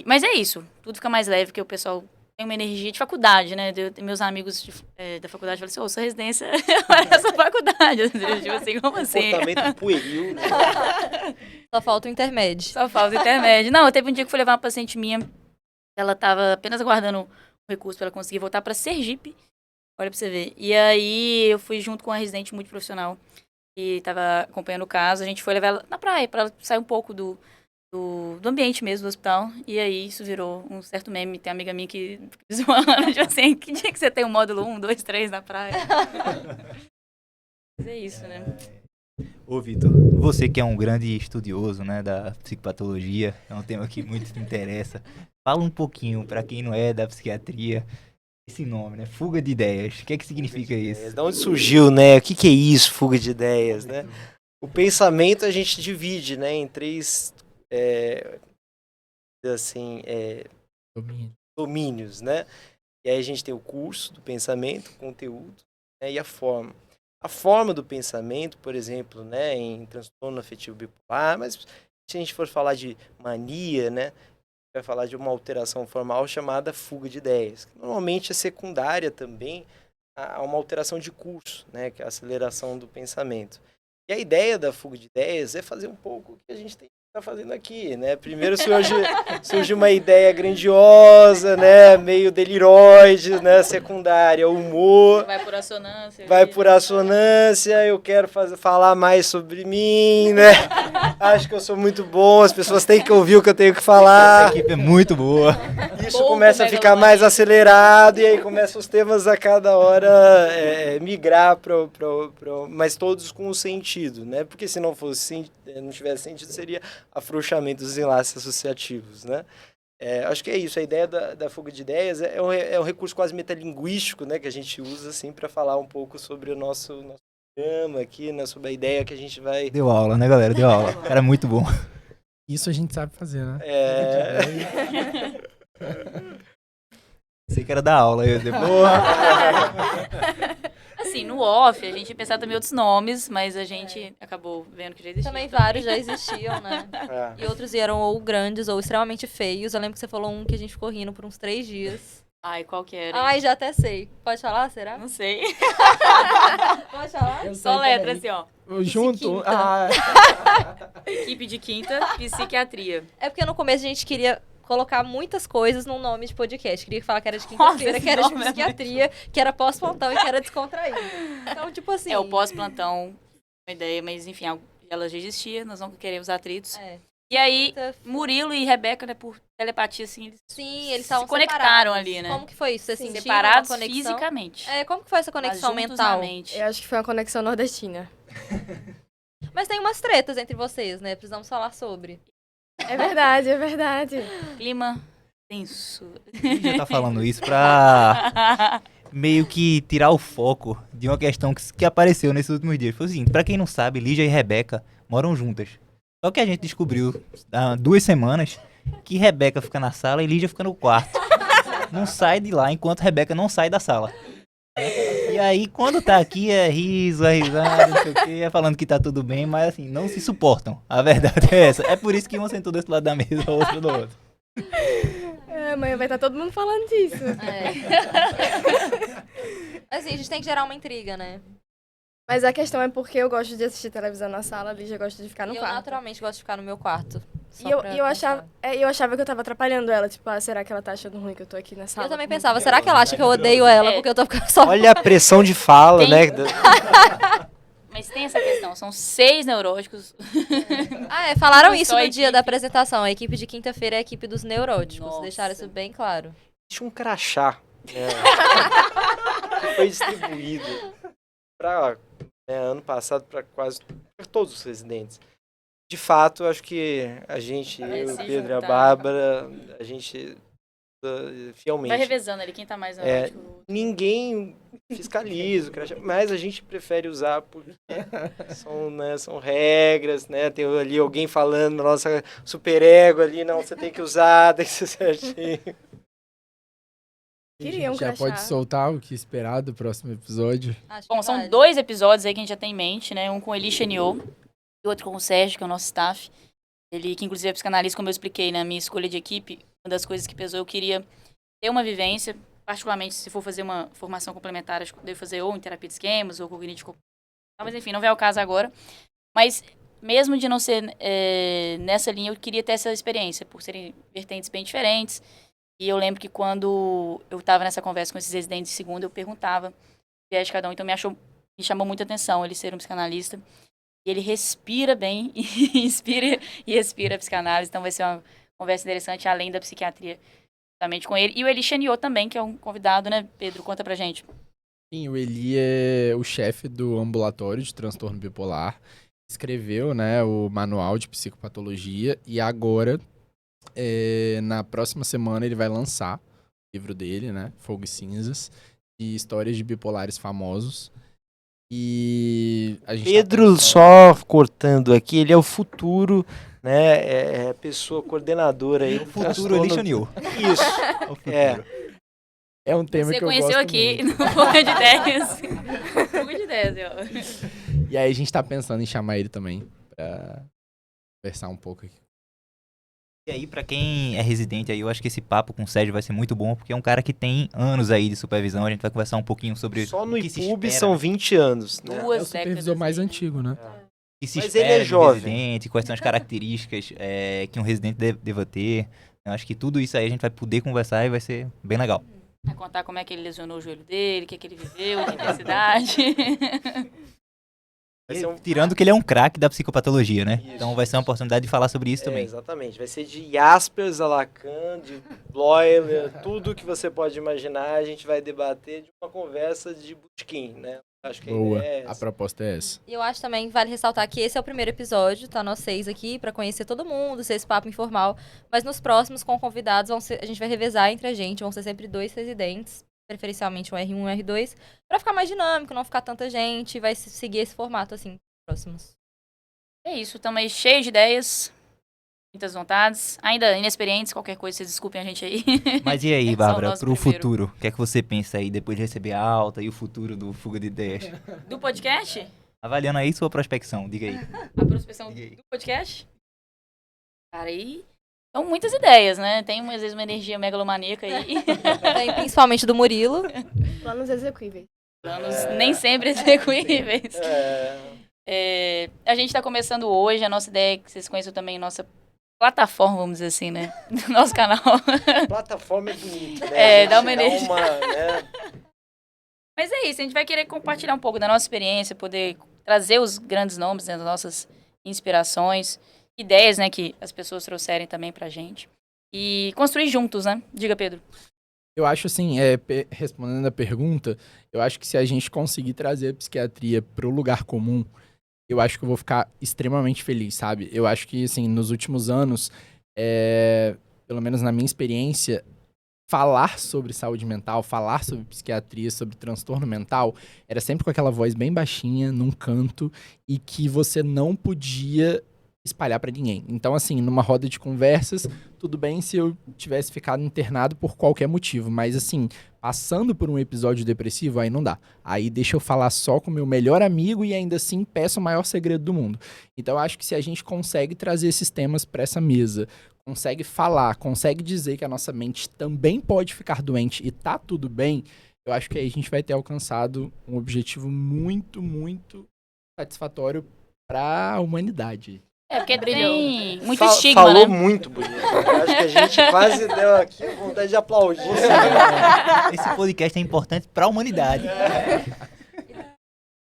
Mas é isso, tudo fica mais leve, porque o pessoal tem uma energia de faculdade, né? Meus amigos da faculdade falam assim, essa residência é essa faculdade. Tipo assim, como assim? Comportamento pueril, né? Só falta o intermédio. Só falta o intermédio. Não, teve um dia que eu fui levar uma paciente minha, ela tava apenas aguardando um recurso para ela conseguir voltar para Sergipe. Olha pra você ver. E aí eu fui junto com uma residente muito profissional que estava acompanhando o caso. A gente foi levar ela na praia para ela sair um pouco do ambiente mesmo do hospital. E aí isso virou um certo meme. Tem uma amiga minha que zoando, tipo assim, que dia que você tem um módulo 1, 2, 3 na praia? Mas é isso, né? Ô, Vitor, você que é um grande estudioso, né, da psicopatologia, é um tema que muito te interessa. Fala um pouquinho, para quem não é da psiquiatria, esse nome, né? Fuga de ideias. O que é que significa isso? De onde surgiu, né? O que é isso, fuga de ideias, né? O pensamento a gente divide, né, em 3 domínios, né? E aí a gente tem o curso do pensamento, o conteúdo, né, e a forma. A forma do pensamento, por exemplo, né, em transtorno afetivo bipolar, mas se a gente for falar de mania, né, vai falar de uma alteração formal chamada fuga de ideias, que normalmente é secundária também a uma alteração de curso, né, que é a aceleração do pensamento. E a ideia da fuga de ideias é fazer um pouco o que a gente está fazendo aqui, né? Primeiro surge uma ideia grandiosa, né? Meio deliroide, né? Secundária, humor. Vai por assonância. Vai por assonância, eu quero falar mais sobre mim, né? Acho que eu sou muito bom, as pessoas têm que ouvir o que eu tenho que falar. A equipe é muito boa. Isso Pouco começa a ficar megalomaníaco. mais acelerado e aí começam os temas a cada hora migrar mas todos com um sentido, né? Porque se não fosse não tivesse sentido, seria afrouxamento dos enlaces associativos, né? Acho que é isso, a ideia da fuga de ideias é um recurso quase metalinguístico, né? Que a gente usa assim para falar um pouco sobre o nosso programa aqui, né? Sobre a ideia que a gente vai... Deu aula, né, galera? Deu aula. O cara é muito bom. Isso a gente sabe fazer, né? Sei que era da aula. Eu depois... Assim, no off, a gente ia pensar também outros nomes, mas a gente acabou vendo que já existia. Também vários já existiam, né? É. E outros eram ou grandes ou extremamente feios. Eu lembro que você falou um que a gente ficou rindo por uns 3 dias. Ai, qual que era? hein? Ai, já até sei. Pode falar, será? Não sei. Pode falar? Só letra, assim, ó. Junto. Quinta. Ah, Equipe de quinta, psiquiatria. É porque no começo a gente queria colocar muitas coisas num nome de podcast. Queria falar que era de quinta-feira, Nossa, que era de esse nome é psiquiatria, que era pós-plantão e que era descontraído. Então, tipo assim... É, o pós-plantão, uma ideia, mas enfim, ela já existia, nós não queremos atritos. É. E aí, Quinta- Murilo e Rebeca, né, por telepatia, assim, eles Sim, eles se estavam conectaram separados. ali, né? Como que foi isso? Você Sim. sentiu separados uma conexão? fisicamente. Como que foi essa mas conexão juntos mental? na mente. Eu acho que foi uma conexão nordestina. Mas tem umas tretas entre vocês, né? Precisamos falar sobre. É verdade, é verdade. Clima tenso. Já tá falando isso pra meio que tirar o foco de uma questão que apareceu nesses últimos dias. Foi o seguinte, pra quem não sabe, Lígia e Rebeca moram juntas. Só que a gente descobriu há 2 semanas que Rebeca fica na sala e Lígia fica no quarto. Não sai de lá enquanto Rebeca não sai da sala. E aí, quando tá aqui, é riso, é risada, não sei o quê, é falando que tá tudo bem, mas assim, não se suportam. A verdade é essa. É por isso que uma sentou desse lado da mesa, a outra do outro. Amanhã vai estar todo mundo falando disso. Assim, a gente tem que gerar uma intriga, né? Mas a questão é porque eu gosto de assistir televisão na sala, a Lígia gosta de ficar no E eu quarto. naturalmente gosto de ficar no meu quarto. Só E eu, pra e eu, achava, constar. eu achava que eu tava atrapalhando ela. Tipo, será que ela tá achando ruim que eu tô aqui na sala? Eu também pensava, será que ela acha que eu odeio ela porque eu tô ficando só... Olha a pressão de fala, Tem- né? Mas tem essa questão, são 6 neuróticos. Falaram Não isso só a no dia equipe. da apresentação. A equipe de quinta-feira é a equipe dos neuróticos. Nossa. Deixaram isso bem claro. Existe um crachá, né, que foi distribuído para ano passado para quase pra todos os residentes. De fato, acho que a gente, Vai eu, se o Pedro e a juntar. Bárbara, a gente fielmente. Vai revezando ali quem tá mais neurótico. Ninguém fiscaliza o crachá, mas a gente prefere usar porque são regras, né? Tem ali alguém falando, nossa, superego ali, não, você tem que usar, tem que ser certinho. Queria um já crachá. pode soltar o que esperar do próximo episódio? Acho Bom, que são vale. 2 episódios aí que a gente já tem em mente, né? Um com Elisha Niô e outro com o Sérgio, que é o nosso staff. Ele, que inclusive é psicanalista, como eu expliquei na minha escolha de equipe, uma das coisas que pesou, eu queria ter uma vivência, particularmente se for fazer uma formação complementar, acho que eu devo fazer ou em terapia de esquemas, ou cognitivo. Mas enfim, não vem ao caso agora. Mas mesmo de não ser nessa linha, eu queria ter essa experiência, por serem vertentes bem diferentes. E eu lembro que quando eu estava nessa conversa com esses residentes de segunda, eu perguntava o viés de cada um. Então me chamou muita atenção ele ser um psicanalista. E ele respira bem, e inspira e respira a psicanálise. Então vai ser uma conversa interessante, além da psiquiatria, justamente com ele. E o Elisha Niô também, que é um convidado, né, Pedro? Conta pra gente. Sim, o Eli é o chefe do ambulatório de transtorno bipolar. Escreveu, né, o manual de psicopatologia e agora, na próxima semana, ele vai lançar o livro dele, né, Fogo e Cinzas, de histórias de bipolares famosos. E a gente Pedro, só cortando aqui, ele é o futuro, né? É a pessoa coordenadora aí. O futuro Elisha Niô. Isso. O futuro. É um tema Você que eu conheceu gosto aqui muito. no Fogo de Ideias. Fogo de Ideias, ó. E aí a gente tá pensando em chamar ele também pra conversar um pouco aqui. E aí, pra quem é residente aí, eu acho que esse papo com o Sérgio vai ser muito bom, porque é um cara que tem anos aí de supervisão. A gente vai conversar um pouquinho sobre Só no o que se IPUB espera, são né? 20 anos, né? Duas É o supervisor décadas, mais assim. antigo, né? que se Mas ele espera é de um jovem. residente, quais são as características que um residente deva ter. Eu acho que tudo isso aí a gente vai poder conversar e vai ser bem legal. Vai contar como é que ele lesionou o joelho dele, o que, é que ele viveu, de intensidade. Vai ser Tirando que ele é um craque da psicopatologia, né? Isso, Então vai ser uma oportunidade de falar sobre isso também. Exatamente. Vai ser de Jaspers a Lacan, de Bloiler, tudo que você pode imaginar, a gente vai debater de uma conversa de botequim, né? Acho que a Boa, ideia é a essa. proposta é essa. E eu acho também, vale ressaltar que esse é o primeiro episódio, tá? Nós 6 aqui, pra conhecer todo mundo, ser esse papo informal. Mas nos próximos, com convidados, a gente vai revezar entre a gente, vão ser sempre 2 residentes, preferencialmente um R1 e um R2, pra ficar mais dinâmico, não ficar tanta gente, vai seguir esse formato, assim, nos próximos. É isso, estamos aí cheios de ideias, muitas vontades, ainda inexperientes, qualquer coisa, vocês desculpem a gente aí. Mas e aí, Só o Bárbara, nosso pro primeiro. futuro? O que é que você pensa aí depois de receber a alta e o futuro do Fuga de Ideias? Do podcast? Avaliando aí sua prospecção, diga aí. A prospecção do podcast? Cara, aí são muitas ideias, né? Tem, às vezes, uma energia megalomaníaca aí. Tem principalmente do Murilo. Planos execuíveis. Planos nem sempre execuíveis. A gente está começando hoje, a nossa ideia é que vocês conheçam também nossa plataforma, vamos dizer assim, né? Do nosso canal. Plataforma é bonito, né? Dá uma energia. né? Mas é isso, a gente vai querer compartilhar um pouco da nossa experiência, poder trazer os grandes nomes, né, das nossas inspirações, ideias, né, que as pessoas trouxerem também pra gente. E construir juntos, né? Diga, Pedro. Eu acho assim, respondendo a pergunta, eu acho que se a gente conseguir trazer a psiquiatria pro lugar comum, eu acho que eu vou ficar extremamente feliz, sabe? Eu acho que, assim, nos últimos anos, pelo menos na minha experiência, falar sobre saúde mental, falar sobre psiquiatria, sobre transtorno mental, era sempre com aquela voz bem baixinha, num canto, e que você não podia espalhar pra ninguém. Então, assim, numa roda de conversas, tudo bem se eu tivesse ficado internado por qualquer motivo, mas, assim, passando por um episódio depressivo, aí não dá. Aí deixa eu falar só com o meu melhor amigo e ainda assim peço o maior segredo do mundo. Então, eu acho que se a gente consegue trazer esses temas pra essa mesa, consegue falar, consegue dizer que a nossa mente também pode ficar doente e tá tudo bem, eu acho que aí a gente vai ter alcançado um objetivo muito, muito satisfatório pra humanidade. Porque tem muito Fa- estigma, Falou né? muito bonito. Eu acho que a gente quase deu aqui vontade de aplaudir. Esse podcast é importante pra humanidade.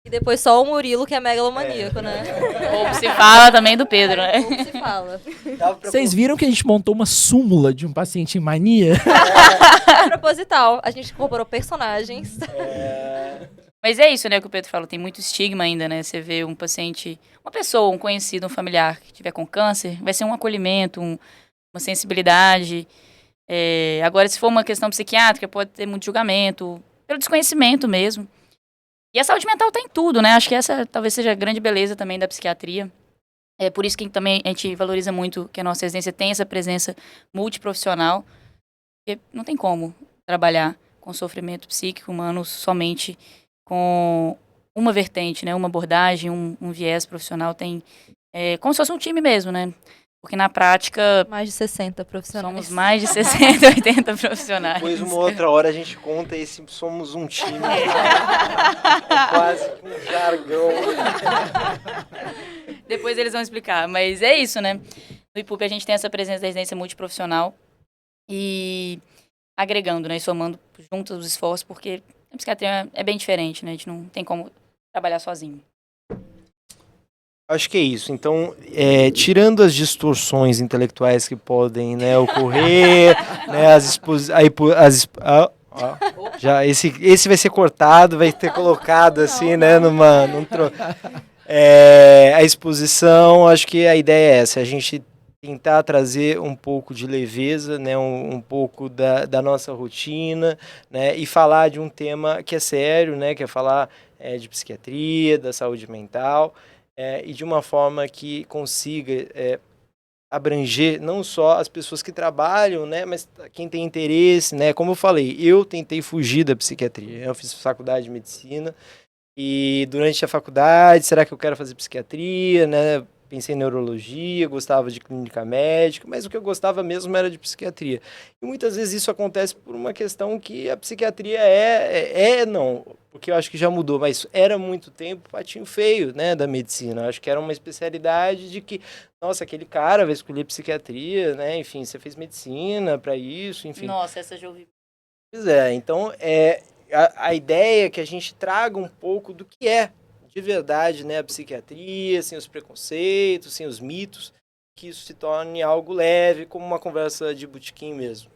E depois só o Murilo, que é megalomaníaco, né? Pouco se fala também do Pedro, né? Pouco se fala. Dava pra Vocês viram que a gente montou uma súmula de um paciente em mania? Proposital. A gente incorporou personagens. Mas é isso, né, que o Pedro falou, tem muito estigma ainda, né? Você vê um paciente, uma pessoa, um conhecido, um familiar que tiver com câncer, vai ser um acolhimento, uma sensibilidade. Agora, se for uma questão psiquiátrica, pode ter muito julgamento, pelo desconhecimento mesmo. E a saúde mental tá em tudo, né? Acho que essa talvez seja a grande beleza também da psiquiatria. É por isso que também a gente valoriza muito que a nossa residência tem essa presença multiprofissional, porque não tem como trabalhar com sofrimento psíquico humano somente com uma vertente, né? Uma abordagem, um viés profissional. Tem como se fosse um time mesmo, né? Porque na prática Mais de 60 profissionais. somos mais de 60, 80 profissionais. Depois, uma outra hora, a gente conta esse somos um time. Quase que um jargão. Depois eles vão explicar. Mas é isso, né? No IPUP a gente tem essa presença da residência multiprofissional e agregando, né? E somando juntos os esforços, porque a psiquiatria é bem diferente, né? A gente não tem como trabalhar sozinho. Acho que é isso. Então, tirando as distorções intelectuais que podem, né, ocorrer, né, já esse vai ser cortado, vai ter colocado assim, né, a exposição. Acho que a ideia é essa, a gente tentar trazer um pouco de leveza, né, um pouco da nossa rotina, né, e falar de um tema que é sério, né, que é falar de psiquiatria, da saúde mental. E de uma forma que consiga abranger não só as pessoas que trabalham, né, mas quem tem interesse, né, como eu falei, eu tentei fugir da psiquiatria, eu fiz faculdade de medicina e durante a faculdade, será que eu quero fazer psiquiatria, né, pensei em neurologia, gostava de clínica médica, mas o que eu gostava mesmo era de psiquiatria. E muitas vezes isso acontece por uma questão que a psiquiatria não, porque eu acho que já mudou, mas era muito tempo patinho feio, né, da medicina. Eu acho que era uma especialidade de que, nossa, aquele cara vai escolher psiquiatria, né, enfim, você fez medicina para isso, enfim. Nossa, essa eu já ouvi. Pois é, então a ideia é que a gente traga um pouco do que é de verdade, né, a psiquiatria, sem os preconceitos, sem os mitos, que isso se torne algo leve, como uma conversa de botequim mesmo.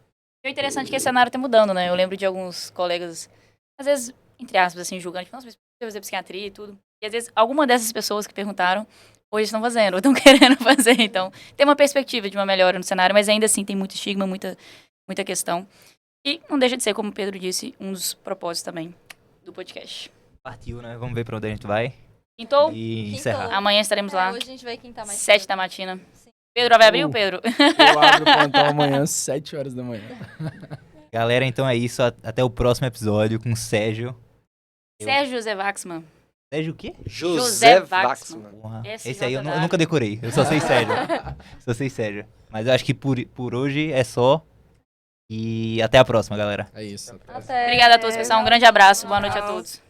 E o interessante é que esse cenário tá mudando, né? Eu lembro de alguns colegas, às vezes, entre aspas, assim, julgando, tipo, nossa, mas você fazer psiquiatria e tudo. E às vezes, alguma dessas pessoas que perguntaram, hoje estão fazendo, ou estão querendo fazer. Então, tem uma perspectiva de uma melhora no cenário, mas ainda assim tem muito estigma, muita questão. E não deixa de ser, como o Pedro disse, um dos propósitos também do podcast. Partiu, né? Vamos ver pra onde a gente vai. Quintou? E Quintou. encerrar. Amanhã estaremos lá, Hoje a gente vai quintar mais 7 cedo. da matina. Pedro, vai abrir o Pedro? Eu abro o plantão amanhã, 7 horas da manhã. Galera, então é isso. Até o próximo episódio com o Sérgio. Sérgio José Waxman. Sérgio o quê? José Waxman. Porra. SJW. Esse aí eu nunca decorei. Eu só sei Sérgio. Só sei Sérgio. Mas eu acho que por hoje é só. E até a próxima, galera. É isso. Até. Obrigada a todos, pessoal. Um grande abraço. Boa noite a todos.